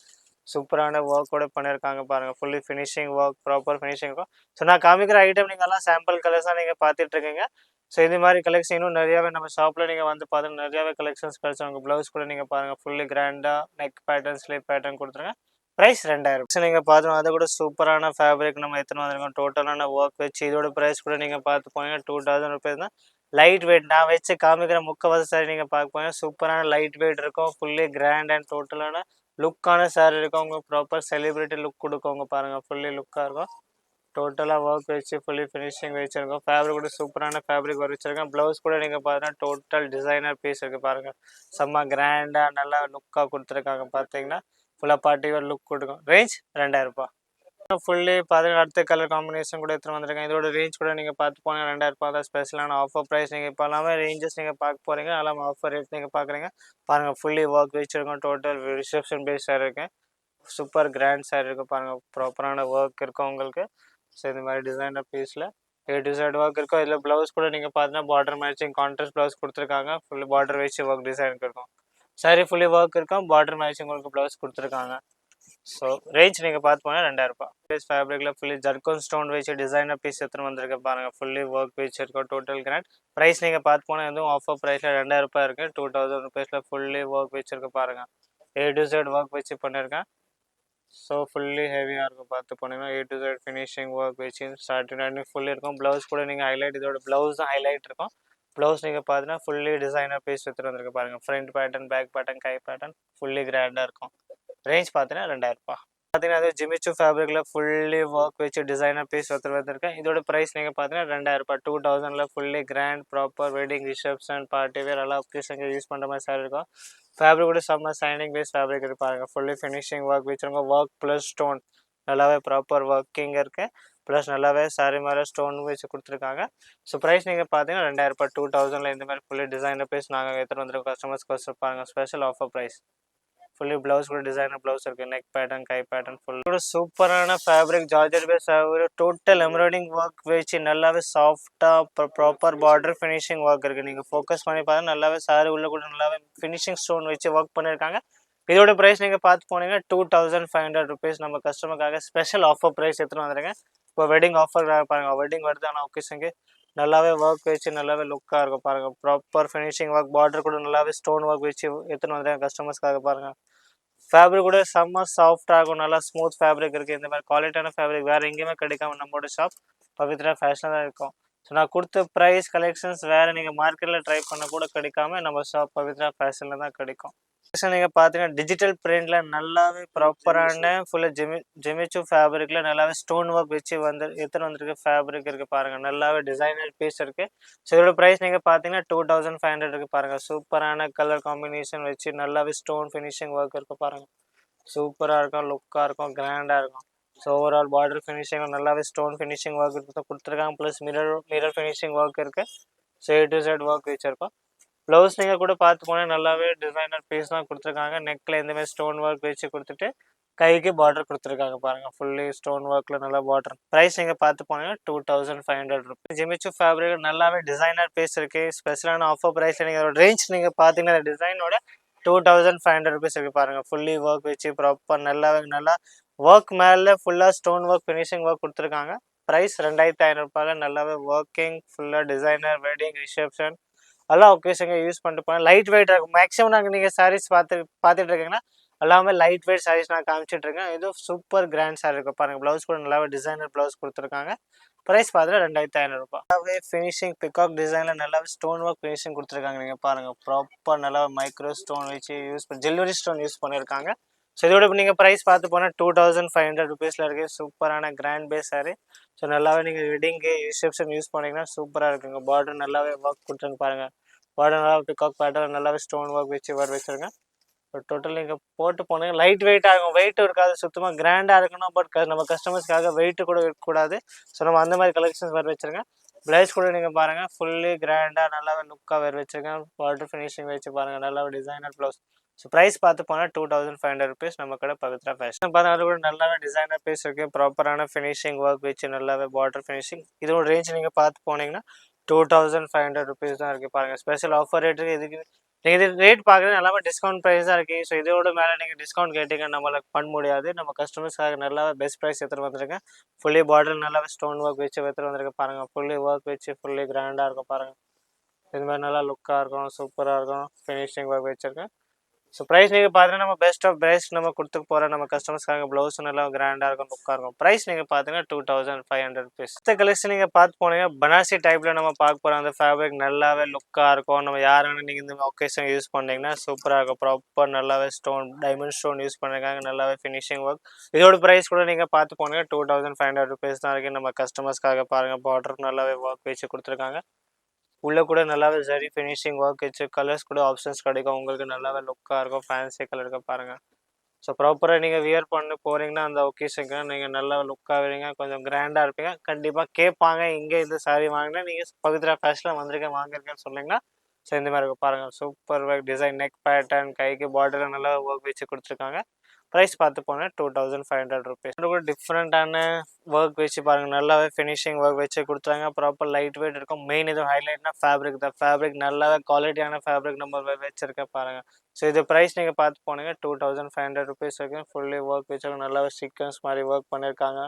சூப்பரான ஒர்க்கோட பண்ணியிருக்காங்க பாருங்கள். Fully finishing work, proper finishing இருக்கும். ஸோ நான் காமிக்கிற ஐட்டம் நீங்கள்லாம் சாம்பிள் கலர்ஸ் தான் நீங்கள் பார்த்துட்ருக்கீங்க. ஸோ இது மாதிரி கலெக்ஷன் இன்னும் நிறையாவே நம்ம ஷாப்பில் நீங்கள் வந்து பார்த்து நிறையாவே கலெக்ஷன்ஸ் கிடச்சி உங்கள் ப்ளவுஸ் கூட நீங்கள் பாருங்கள். ஃபுல்லி கிராண்டாக நெக் பேட்டர்ன், ஸ்லீவ் பேட்டர்ன் கொடுத்துருங்க. ப்ரைஸ் 2000. ஸோ நீங்கள் பார்த்துருவோம் அதை கூட சூப்பரான ஃபேப்ரிக் நம்ம எத்தனை வந்திருக்கோம். டோட்டலான ஒர்க் வச்சு இதோட ப்ரைஸ் கூட நீங்கள் பார்த்து போனீங்கன்னா 2000 ருபீஸ் தான். லைட் வெயிட் நான் வச்சு காமிக்கிற முக்கவாசி சாரி நீங்கள் பார்க்க போனீங்கன்னா சூப்பரான லைட் வெயிட் இருக்கும். ஃபுல்லி கிராண்ட் அண்ட் டோட்டலான லுக்கான சாரி இருக்கும். உங்கள் ப்ராப்பர் செலிபிரிட்டி லுக் கொடுக்குங்க பாருங்கள். ஃபுல்லி லுக்காக இருக்கும். டோட்டலாக ஒர்க் வச்சு ஃபுல்லி ஃபினிஷிங் வச்சுருக்கோம். ஃபேப்ரிக் கூட சூப்பரான ஃபேப்ரிக் வச்சுருக்கேன். ப்ளவுஸ் கூட நீங்கள் பார்த்தீங்கன்னா டோட்டல் டிசைனர் பீஸ் இருக்குது பாருங்கள். செம்ம கிராண்டாக நல்லா லுக்காக கொடுத்துருக்காங்க. பார்த்தீங்கன்னா ஃபுல்லாக பார்ட்டி வேர் லுக் கொடுக்கும். ரேஞ்ச் 2000 ரூபாய். ஃபுல்லி பார்த்தீங்கன்னா அடுத்த கலர் காம்பினேஷன் கூட எடுத்துகிட்டு வந்திருக்கேன். இதோட ரேஞ்ச் கூட நீங்கள் பார்த்து போனீங்க 2000 ரூபாய் தான். ஸ்பெஷலான ஆஃபர் ப்ரைஸ். நீங்கள் இப்போ எல்லாமே ரேஞ்சஸ் நீங்கள் பார்க்க போகிறீங்க. எல்லாமே ஆஃபர் ரேட் நீங்கள் பார்க்குறீங்க பாருங்கள். ஃபுல்லி ஒர்க் வச்சுருக்கோம். டோட்டல் ரிசப்ஷன் பேஸ் சார் இருக்குது. சூப்பர் கிராண்ட் சார் இருக்குது பாருங்கள். ப்ராப்பரான ஒர்க் இருக்கும் உங்களுக்கு. ஸோ இந்த மாதிரி டிசைனர் பீஸில் A to Z ஒர்க் இருக்கும். இதில் ப்ளவுஸ் கூட நீங்கள் பார்த்தீங்கன்னா பார்டர் மேட்சிங் கான்ட்ராஸ்ட் ப்ளவுஸ் கொடுத்துருக்காங்க. ஃபுல்லி பார்டர் வச்சு ஒர்க் டிசைனுக்கு இருக்கும். சாரி ஃபுல்லி ஒர்க் இருக்கும். பார்டர் மேட்சிங் உங்களுக்கு ப்ளவுஸ் கொடுத்துருக்காங்க. ஸோ ரேஞ்ச் நீங்கள் பார்த்து போனால் 2000 ரூபாய். பீஸ் ஃபேப்ரிக்கில் ஃபுல்லி ஜர்கன் ஸ்டோன் வச்சு டிசைனர் பீஸ் எடுத்துன்னு வந்திருக்க பாருங்கள். ஃபுல்லி ஒர்க் வச்சு இருக்கும். Total grand. ப்ரைஸ் நீங்கள் பார்த்து போனால் எதுவும் ஆஃபர் ப்ரைஸில் 2000 ரூபாய் இருக்குது. 2000 ருபீஸில் ஃபுல்லி ஒர்க் வச்சுருக்கு பாருங்கள். A to Z ஒர்க் வச்சு பண்ணியிருக்கேன். ஸோ ஃபுல்லி ஹெவியாக இருக்கும். பார்த்து போனீங்கன்னா A to Z finishing work வச்சு ஸ்டார்டிங் ஃபுல்லி இருக்கும். ப்ளவுஸ் கூட நீங்கள் ஹைலைட் இதோட ப்ளவுஸ் தான் ஹைலைட் இருக்கும். ப்ளவுஸ் நீங்கள் பார்த்தீங்கன்னா ஃபுல்லி டிசைனர் பீஸ் எடுத்துகிட்டு வந்திருக்கு பாருங்கள். ஃப்ரண்ட் பேட்டர்ன், பேக் பேட்டர்ன், கை பேட்டர்ன் ஃபுல்லி கிராண்டாக இருக்கும். ரேஞ்ச் பார்த்தீங்கன்னா 2000 ரூபாய். பார்த்தீங்கன்னா அது ஜிமிச்சு ஃபேப்ரிக்கில் ஃபுல்லி ஒர்க் வச்சு டிசைனர் பீஸ் வந்துருக்கேன். இதோட ப்ரைஸ் நீங்கள் பார்த்தீங்கன்னா 2000 2000 fully grand proper wedding reception party wear எல்லாம் ஒகேஷனுக்கு யூஸ் பண்ணுற மாதிரி சாரி இருக்கும். ஃபேப்ரிக் கூட செம்ம சைனிங் பேஸ் ஃபேப்ரிக் இருப்பாங்க. ஃபுல்லி ஃபினிஷிங் ஒர்க் வச்சுருங்க. ஒர்க் ப்ளஸ் ஸ்டோன் நல்லாவே ப்ராப்பர் ஒர்க்கிங் இருக்குது. ப்ளஸ் நல்லாவே சாரி மேலே ஸ்டோன் வச்சு கொடுத்துருக்காங்க. ஸோ ப்ரைஸ் நீங்கள் பார்த்தீங்கன்னா 2000 2000 இந்த மாதிரி ஃபுல்லி டிசைனர் பீஸ் நாங்கள் எடுத்துகிட்டு வந்துருக்கோம். கஸ்டமர்ஸ்க்கு வச்சுருப்பாங்க. Special offer price. Fully blouse கூட டிசைனர் ப்ளவுஸ் இருக்குது. நெக் பேட்டர்ன் கை பேட்டர்ன் ஃபுல் கூட சூப்பரான fabric georgette base fabric total embroidering work வச்சு நல்லாவே சாஃப்டாக ப்ராப்பர் பார்டர் ஃபினிஷிங் ஒர்க் இருக்குது. நீங்கள் ஃபோக்கஸ் பண்ணி பார்த்தா நல்லாவே சாரி உள்ள கூட நல்லாவே ஃபினிஷிங் ஸ்டோன் வச்சு ஒர்க் பண்ணியிருக்காங்க. இதோட ப்ரைஸ் நீங்கள் பார்த்து போனீங்க 2500 rupees. நம்ம கஸ்டமருக்காக ஸ்பெஷல் ஆஃபர் ப்ரைஸ் எடுத்துகிட்டு வந்துருங்க. இப்போ வெட்டிங் ஆஃபர் பாருங்கள். வெட்டிங் வருது ஆனால் ஒகேஷனுக்கு நல்லாவே ஒர்க் வச்சு நல்லாவே லுக்காக இருக்கும் பாருங்கள். ப்ராப்பர் ஃபினிஷிங் ஒர்க் பார்டர் கூட நல்லாவே ஸ்டோன் ஒர்க் வச்சு எடுத்துகிட்டு வந்துருங்க கஸ்டமர்ஸ்க்காக பாருங்கள். ஃபேப்ரிக் கூட செம்ம சாஃப்டாக இருக்கும். நல்லா ஸ்மூத் ஃபேப்ரிக் இருக்குது. இந்த மாதிரி குவாலிட்டியான ஃபேப்ரிக் வேறு எங்கேயுமே கிடைக்காம நம்மளோட ஷாப் பவித்ரா ஃபேஷனாக தான் இருக்கும். ஸோ நான் கொடுத்த ப்ரைஸ் கலெக்ஷன்ஸ் வேறு நீங்கள் மார்க்கெட்டில் ட்ரை பண்ண கூட கிடைக்காம நம்ம ஷாப் பவித்ரா ஃபேஷனில் தான் கிடைக்கும். நீங்கள் பார்த்தீங்கன்னா டிஜிட்டல் பிரிண்டில் நல்லாவே ப்ராப்பரான ஃபுல்லாக ஜெமிச்சு ஃபேப்ரிக்கில் நல்லாவே ஸ்டோன் ஒர்க் வச்சு எடுத்துகிட்டு வந்துருக்கு ஃபேப்ரிக் இருக்குது பாருங்கள். நல்லாவே டிசைனர் பீஸ் இருக்குது. ஸோ இதோட ப்ரைஸ் நீங்கள் பார்த்தீங்கன்னா 2500 இருக்குது பாருங்கள். சூப்பரான கலர் காம்பினேஷன் வச்சு நல்லாவே ஸ்டோன் ஃபினிஷிங் ஒர்க் இருக்குது பாருங்கள். சூப்பராக இருக்கும், லுக்காக இருக்கும், கிராண்டாக இருக்கும். ஸோ ஓவரால் பார்டர் ஃபினிஷிங் நல்லாவே ஸ்டோன் ஃபினிஷிங் ஒர்க் கொடுத்துருக்காங்க. ப்ளஸ் மிரர் ஃபினிஷிங் ஒர்க் இருக்குது. So A to Z work வச்சுருக்கோம். ப்ளவுஸ் நீங்கள் கூட பார்த்து போனால் நல்லாவே டிசைனர் பீஸ் தான் கொடுத்துருக்காங்க. நெக்கில் இந்தமாதிரி ஸ்டோன் ஒர்க் வச்சு கொடுத்துட்டு கைக்கு பார்டர் கொடுத்துருக்காங்க பாருங்கள். ஃபுல்லி ஸ்டோன் ஒர்க்கில் நல்லா பார்டர். ப்ரைஸ் நீங்கள் பார்த்து போனீங்கன்னா 2500 rupees. ஜிமிச்சு ஃபேப்ரிக் நல்லாவே டிசைனர் பீஸ் இருக்குது. ஸ்பெஷலான ஆஃபர் ப்ரைஸில் நீங்கள் அதோட ரேஞ்ச் நீங்கள் பார்த்தீங்கன்னா அந்த டிசைனோட 2500 rupees இருக்குது பாருங்கள். ஃபுல்லி ஒர்க் வச்சு ப்ராப்பர் நல்லாவே நல்லா ஒர்க் மேலே ஃபுல்லாக ஸ்டோன் ஒர்க் ஃபினிஷிங் ஒர்க் கொடுத்துருக்காங்க. ப்ரைஸ் 2500 ரூபாயில் நல்லாவே ஒர்க்கிங் ஃபுல்லாக டிசைனர் வெட்டிங் ரிசப்ஷன் எல்லாம் ஒகேஷனுக்கு யூஸ் பண்ணிட்டு போனால் லைட் வெயிட் இருக்கும். மேக்ஸிமம் நாங்கள் நீங்கள் சாரீஸ் பார்த்துட்டு இருக்கீங்கன்னா எல்லாமே லைட் வெயிட் சாரீஸ் நான் காமிச்சிட்ருக்கேன். இது சூப்பர் கிராண்ட் சாரீ இருக்கும் பாருங்கள். ப்ளவுஸ் கூட நல்லாவே டிசைனர் ப்ளவுஸ் கொடுத்துருக்காங்க. ப்ரைஸ் பார்த்தீங்கன்னா 2500 ரூபாய். நல்லாவே ஃபினிஷிங் பிகாக் டிசைனில் நல்லாவே ஸ்டோன் ஒர்க் ஃபினிஷிங் கொடுத்துருக்காங்க. நீங்கள் பாருங்கள் ப்ராப்பர் நல்லா மைக்ரோ ஸ்டோன் வச்சு ஜுவல்லரி ஸ்டோன் யூஸ் பண்ணியிருக்காங்க. ஸோ இதோட இப்போ நீங்கள் ப்ரைஸ் பார்த்து போனால் 2500 rupeesல இருக்குது. சூப்பரான கிராண்ட் பேஸ் சாரீ. ஸோ நல்லாவே நீங்கள் வெட்டிங்கு ரிசப்ஷன் யூஸ் பண்ணிங்கன்னா சூப்பராக இருக்குங்க. பார்டர் நல்லாவே ஒர்க் கொடுத்துருங்க பாருங்கள். பார்டர் நல்லா பிகாக் பேட்டர்ன் நல்லாவே ஸ்டோன் ஒர்க் வச்சு வச்சுருங்க. டோட்டல் நீங்கள் போட்டு போனீங்க லைட் வெயிட்டாக இருக்கும். வெயிட்டும் இருக்காது. சுத்தமாக கிராண்டாக இருக்கணும். பட் நம்ம கஸ்டமர்ஸ்க்காக வெயிட்டு கூட இருக்கக்கூடாது. ஸோ நம்ம அந்த மாதிரி கலெக்ஷன்ஸ் வச்சுருங்க. ப்ளவுஸ் கூட நீங்கள் பாருங்கள் ஃபுல்லி கிராண்டாக நல்லாவே லுக்காக வச்சுருக்கேன். பார்டர் ஃபினிஷிங் வச்சு பாருங்கள். நல்லாவே டிசைனர் ப்ளவுஸ். ஸோ ப்ரைஸ் பார்த்து போனால் 2500 rupees. நம்ம கடை பவித்ரா ஃபேஷன் பார்த்தா கூட நல்லாவே டிசைனர் பீஸ் இருக்குது. ப்ராப்பரான ஃபினிஷிங் ஒர்க் வச்சு நல்லாவே பார்டர் ஃபினிஷிங். இதோட ரேஞ்ச் நீங்கள் பார்த்து போனீங்கன்னா 2500 rupees தான் இருக்குது பாருங்கள். ஸ்பெஷல் ஆஃபர் ரேட் இருக்குது. இதுக்கு நீங்கள் இது ரேட் பார்க்குறது எல்லாமே டிஸ்கவுண்ட் ப்ரைஸ் தான் இருக்குது. ஸோ இதோட மேலே நீங்கள் டிஸ்கவுண்ட் கேட்டீங்க நம்மளுக்கு பண்ண முடியாது. நம்ம கஸ்டமர்ஸ்க்காக நல்லாவே பெஸ்ட் ப்ரைஸ் எடுத்துகிட்டு வந்துருக்கேன். ஃபுல்லி பார்டர் நல்லாவே ஸ்டோன் ஒர்க் வச்சு எடுத்துகிட்டு வந்துருக்கேன் பாருங்கள். ஃபுல்லி ஒர்க் வச்சு ஃபுல்லி கிராண்டாக இருக்கும் பாருங்கள். இது மாதிரி நல்லா லுக்காக இருக்கும், சூப்பராக இருக்கும். ஃபினிஷிங் ஒர்க் வச்சுருக்கேன். ஸோ ப்ரைஸ் நீங்கள் பார்த்தீங்கன்னா நம்ம பெஸ்ட் ஆஃப் ப்ரைஸ் நம்ம கொடுத்துட்டு போகிறோம். நம்ம கஸ்டமர்ஸ்க்காக ப்ளவுஸ் நல்லா கிராண்டாக இருக்கும், லுக்காக இருக்கும். ப்ரைஸ் நீங்கள் பார்த்தீங்கன்னா 2500 rupees. இந்த கலெக்ஷன் நீங்கள் பார்த்து போனீங்க பனாசி டைப்பில் நம்ம பார்க்க போகிறோம். அந்த ஃபேப்ரிக் நல்லாவே லுக்காக இருக்கும். நம்ம யாருன்னு நீங்கள் இந்த ஒகேஷன் யூஸ் பண்ணிங்கன்னா சூப்பராக இருக்கும். ப்ராப்பர் நல்லாவே ஸ்டோன் டைமண்ட் ஸ்டோன் யூஸ் பண்ணியிருக்காங்க. நல்லாவே ஃபினிஷிங் ஒர்க். இதோட ப்ரைஸ் கூட நீங்கள் பார்த்து போனீங்க 2500 rupees தான் இருக்குது. நம்ம கஸ்டமர்ஸ்க்காக பாருங்கள். பார்டர் நல்லாவே ஒர்க் வச்சு கொடுத்துருக்காங்க. உள்ளே கூட நல்லாவே சரி ஃபினிஷிங் ஒர்க் வச்சு கலர்ஸ் கூட ஆப்ஷன்ஸ் கிடைக்கும். உங்களுக்கு நல்லாவே லுக்காக இருக்கும். ஃபேன்சி கலர் இருக்க பாருங்கள். ஸோ ப்ராப்பராக நீங்கள் வியர் பண்ணி போகிறீங்கன்னா அந்த ஒகேஷனுக்கு நீங்கள் நல்லா லுக்காக வரீங்க, கொஞ்சம் கிராண்டாக இருப்பீங்க. கண்டிப்பாக கேட்பாங்க இங்கே இந்த சாரீ வாங்கினா நீங்கள் பவித்ரா ஃபேஷனில் வாங்கியிருக்கேன்னு சொன்னீங்கன்னா ஸோ இந்த மாதிரி இருக்கும் பாருங்கள். Super work design neck pattern கைக்கு பார்டரில் நல்லா ஒர்க் வச்சு கொடுத்துருக்காங்க. ப்ரைஸ் பார்த்து போனால் 2500 rupees. கூட டிஃப்ரெண்ட்டான ஒர்க் வச்சு பாருங்கள். நல்லாவே ஃபினிஷிங் ஒர்க் வச்சு கொடுத்துறாங்க. ப்ராப்பர் லைட் வெயிட் இருக்கும். மெயின் இது ஹைலைட்னா ஃபேப்ரிக் தான். ஃபேப்ரிக் நல்லாவே குவாலிட்டியான ஃபேப்ரிக் நம்ம வச்சுருக்க பாருங்கள். ஸோ இது ப்ரைஸ் நீங்கள் பார்த்து போனீங்க 2500 rupees இருக்குது. ஃபுல்லி ஒர்க் வச்சுருக்க நல்லாவே சீக்வன்ஸ் மாதிரி ஒர்க் பண்ணியிருக்காங்க.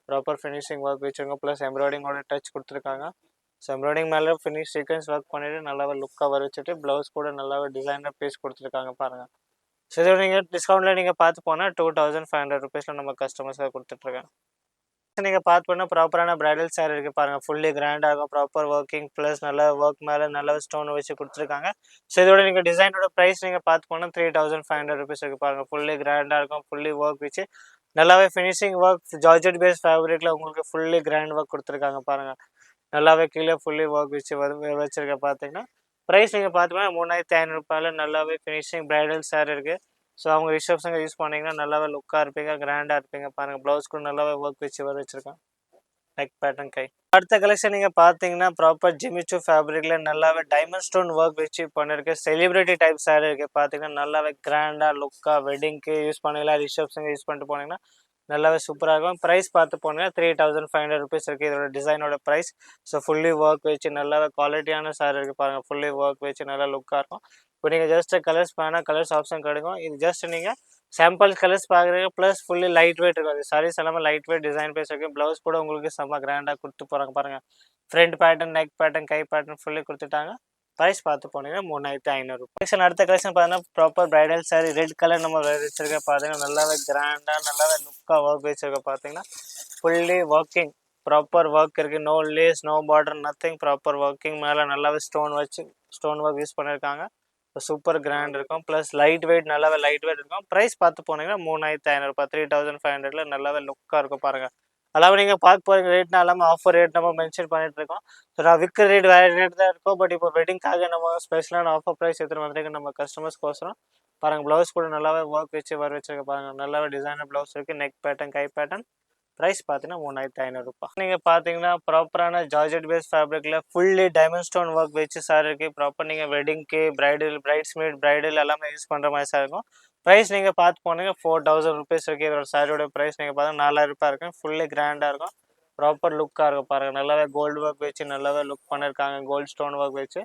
ப்ராப்பர் ஃபினிஷிங் ஒர்க் வச்சுருங்க. ப்ளஸ் எம்ப்ராய்டிங்கோட டச் கொடுத்துருக்காங்க. ஸோ எம்ப்ராய்டிங் மேலே சீக்வன்ஸ் ஒர்க் பண்ணிவிட்டு நல்லாவே லுக்காக வச்சுட்டு ப்ளவுஸ் கூட நல்லாவே டிசைனர் பீஸ் கொடுத்துருக்காங்க பாருங்கள். ஸோ இதோட நீங்கள் டிஸ்கவுண்ட்டில் நீங்கள் பார்த்து போனால் 2500 rupeesல நம்ம கஸ்டமர்ஸாக கொடுத்துட்ருக்கேன். நீங்கள் பார்த்து போனால் ப்ராப்பரான ப்ரைடல் சாரீ இருக்குது பாருங்கள். ஃபுல்லி கிராண்டாக இருக்கும். ப்ராப்பர் ஒர்க்கிங் ப்ளஸ் நல்லா ஒர்க் மேலே நல்லா ஸ்டோன் வச்சு கொடுத்துருக்காங்க. ஸோ இதோட நீங்கள் டிசைனோட ப்ரைஸ் நீங்கள் பார்த்து போனால் 3500 rupees இருக்குது பாருங்கள். ஃபுல்லி கிராண்டாக இருக்கும். ஃபுல்லி ஒர்க் வச்சு நல்லாவே ஃபினிஷிங் ஒர்க் ஜார்ஜெட் பேஸ் ஃபேப்ரிக்கில் உங்களுக்கு ஃபுல்லி கிராண்ட் ஒர்க் கொடுத்துருக்காங்க பாருங்கள். நல்லாவே கீழே ஃபுல்லி ஒர்க் வச்சு வச்சுருக்க பார்த்தீங்கன்னா ப்ரைஸ் நீங்கள் பார்த்தீங்கன்னா 3500 நல்லாவே ஃபினிஷிங் ப்ரைடல் சாரீ இருக்குது. ஸோ அவங்க ரிசப்ஷனுக்கு யூஸ் பண்ணிங்கன்னா நல்லாவே லுக்காக இருப்பீங்க, கிராண்டாக இருப்பீங்க பாருங்கள். ப்ளவுஸ் கூட நல்லாவே ஒர்க் வச்சு வச்சுருக்கேன், நெக் பேட்டர்ன் கை. அடுத்த கலெக்ஷன் நீங்கள் பார்த்தீங்கன்னா ப்ராப்பர் ஜிமிச்சு ஃபேப்ரிக்கில் நல்லாவே டைமண்ட் ஸ்டோன் ஒர்க் வச்சு பண்ணிருக்கு செலிப்ரிட்டி டைப் சாரீ இருக்குது பார்த்தீங்கன்னா நல்லாவே கிராண்டாக லுக்காக வெட்டிங்க்கு யூஸ் பண்ணிக்கலாம், ரிசப்ஷனுக்கு யூஸ் பண்ணிட்டு போனீங்கன்னா நல்லாவே சூப்பராக இருக்கும். ப்ரைஸ் பார்த்து போனீங்கன்னா 3500 rupees இருக்குது இதோட டிசைனோட ப்ரைஸ். ஸோ ஃபுல்லி ஒர்க் வச்சு நல்லாவே குவாலிட்டியான சாரீ இருக்குது பாருங்கள். ஃபுல்லி ஒர்க் வச்சு நல்லா லுக்காக இருக்கும். இப்போ நீங்கள் ஜஸ்ட் கலர்ஸ் வேணால் கலர்ஸ் ஆப்ஷன் கிடைக்கும். இது ஜஸ்ட் நீங்கள் சாம்பிள் கலர்ஸ் பார்க்குறீங்க, ப்ளஸ் ஃபுல்லி லைட் வெயிட் இருக்கும். சாரீஸ் எல்லாமே லைட் வெயிட் டிசைன் பேஸ் இருக்குது. ப்ளவுஸ் கூட உங்களுக்கு செம்ம கிராண்டாக கொடுத்து போகிறாங்க பாருங்கள். ஃப்ரண்ட் பேட்டர்ன், நெக் பேட்டர்ன், கை பேட்டர்ன் ஃபுல்லி கொடுத்துட்டாங்க. ப்ரைஸ் பார்த்து போனீங்கன்னா 3500 ரூபாய். அடுத்த கலெக்ஷன் பார்த்தீங்கன்னா proper bridal sari red colour நம்ம வச்சிருக்க பார்த்தீங்கன்னா நல்லாவே கிராண்டாக நல்லாவே லுக்காக ஒர்க் வச்சிருக்க பார்த்தீங்கன்னா ஃபுல்லி ஒர்க்கிங் ப்ராப்பர் ஒர்க் இருக்குது. No lace, no border, nothing, proper working. மேலே நல்லாவே ஸ்டோன் வச்சு ஸ்டோன் ஒர்க் யூஸ் பண்ணியிருக்காங்க. சூப்பர் கிராண்ட் இருக்கும், ப்ளஸ் லைட் வெயிட் நல்லாவே லைட் வெயிட் இருக்கும். ப்ரைஸ் பார்த்து போனீங்கன்னா 3500 ரூபாய், 3500 நல்லாவே லுக்காக இருக்கும் பாருங்கள். அதாவது நீங்கள் பார்க்க போகிற ரேட்னா எல்லாமே ஆஃபர் ரேட் நம்ம மென்ஷன் பண்ணிட்டு இருக்கோம். ஸோ நான் விற்கிற ரேட் வேறு ரேட் தான் இருக்கும். பட் இப்போ வெட்டிங்காக நம்ம ஸ்பெஷலான ஆஃபர் ப்ரைஸ் எடுத்துகிட்டு வந்திருக்கோம் நம்ம கஸ்டமர்ஸ்க்கோசரம். பாருங்கள் ப்ளவுஸ் கூட நல்லாவே ஒர்க் வச்சு வச்சிருக்க பாருங்கள். நல்லாவே டிசைனர் ப்ளவுஸ் இருக்குது, நெக் பேட்டர்ன், கை பேட்டர்ன். ப்ரைஸ் பார்த்தீங்கன்னா 3500 ரூபாய். நீங்கள் பார்த்தீங்கன்னா ப்ராப்பரான ஜார்ஜெட் பேஸ் ஃபேப்ரிக்கில் ஃபுல்லி டைமண்ட் ஸ்டோன் ஒர்க் வச்சு சார் இருக்குது. ப்ராப்பர் நீங்கள் வெட்டிங்க்கு பிரைட்ஸ்மேட் பிரைடல் எல்லாமே யூஸ் பண்ணுற மாதிரி சார் இருக்கும். ப்ரைஸ் நீங்கள் பார்த்து போனீங்க 4000 rupees இருக்குது. இதோட சாரியோட ப்ரைஸ் நீங்கள் பார்த்தா 4000 ரூபாய் இருக்கும். ஃபுல்லி கிராண்டாக இருக்கும், ப்ராப்பர் லுக்காக இருக்கும் பாருங்கள். நல்லாவே கோல்டு ஒர்க் வச்சு நல்லாவே லுக் பண்ணியிருக்காங்க, கோல்டு ஸ்டோன் ஒர்க் வச்சு.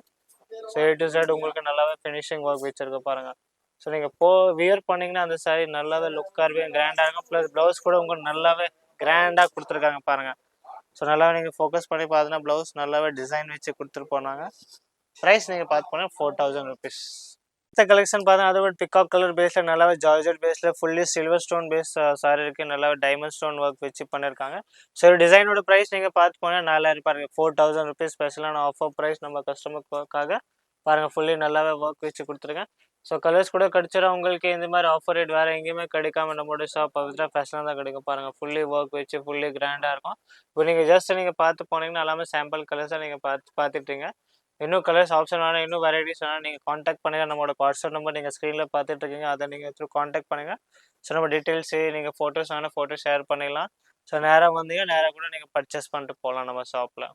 ஸோ A to Z உங்களுக்கு நல்லாவே ஃபினிஷிங் ஒர்க் வச்சுருக்கு பாருங்கள். ஸோ நீங்கள் வியர் பண்ணிங்கன்னா அந்த சாரி நல்லாவே லுக்காக இருக்கும், கிராண்டாக இருக்கும். ப்ளஸ் ப்ளவுஸ் கூட உங்களுக்கு நல்லாவே கிராண்டாக கொடுத்துருக்காங்க பாருங்கள். ஸோ நல்லாவே நீங்கள் ஃபோக்கஸ் பண்ணி பார்த்தீங்கன்னா ப்ளவுஸ் நல்லாவே டிசைன் வச்சு கொடுத்துட்டு போனாங்க. ப்ரைஸ் நீங்கள் பார்த்து போனால் 4000 rupees. இந்த கலெக்ஷன் பார்த்தீங்கன்னா அதோட பிகாக் கலர் பேஸில் நல்லாவே ஜார்ஜெட் பேஸில் fully silver stone base sari இருக்குது. நல்லாவே டைமண்ட் ஸ்டோன் ஒர்க் வச்சு பண்ணியிருக்காங்க. ஸோ டிசைனோட ப்ரைஸ் நீங்கள் பார்த்து போனால் 4000 பாருங்கள். 4000 rupees ஸ்பெஷலான ஆஃபர் ப்ரைஸ் நம்ம கஸ்டமருக்காக பாருங்கள். ஃபுல்லி நல்லாவே ஒர்க் வச்சு கொடுத்துருக்கேன். ஸோ கலர்ஸ் கூட கிடச்சிடும் உங்களுக்கு. இந்த மாதிரி ஆஃபர் ரேட் வேறு எங்கேயுமே கிடைக்காம நம்மளோட ஷாப் பவித்ரா ஃபேஷனாக தான் கிடைக்கும் பாருங்கள். ஃபுல்லி ஒர்க் வச்சு ஃபுல்லி கிராண்டாக இருக்கும். இப்போ நீங்கள் ஜஸ்ட் நீங்கள் பார்த்து போனீங்கன்னா எல்லாமே சாம்பிள் கலர்ஸாக நீங்கள் பார்த்துட்டீங்க. இன்னும் கலர்ஸ் ஆப்ஷன் வேணும், இன்னும் வெரைட்டிஸ் வேணும், நீங்கள் காண்டாக்ட் பண்ணுங்கள். நம்மளோட வாட்ஸ்அப் நம்பர் நீங்கள் ஸ்க்ரீனில் பார்த்துட்டு இருக்கீங்க, அதை நீங்கள் த்ரூ காண்டாக்ட் பண்ணுங்கள். ஸோ நம்ம டீட்டெயில்ஸு நீங்கள் ஃபோட்டோஸ் வேணால் ஃபோட்டோ ஷேர் பண்ணிடலாம். ஸோ நேராக வந்தீங்கன்னா நேராக கூட நீங்கள் பர்ச்சேஸ் பண்ணிட்டு போகலாம் நம்ம ஷாப்பில்.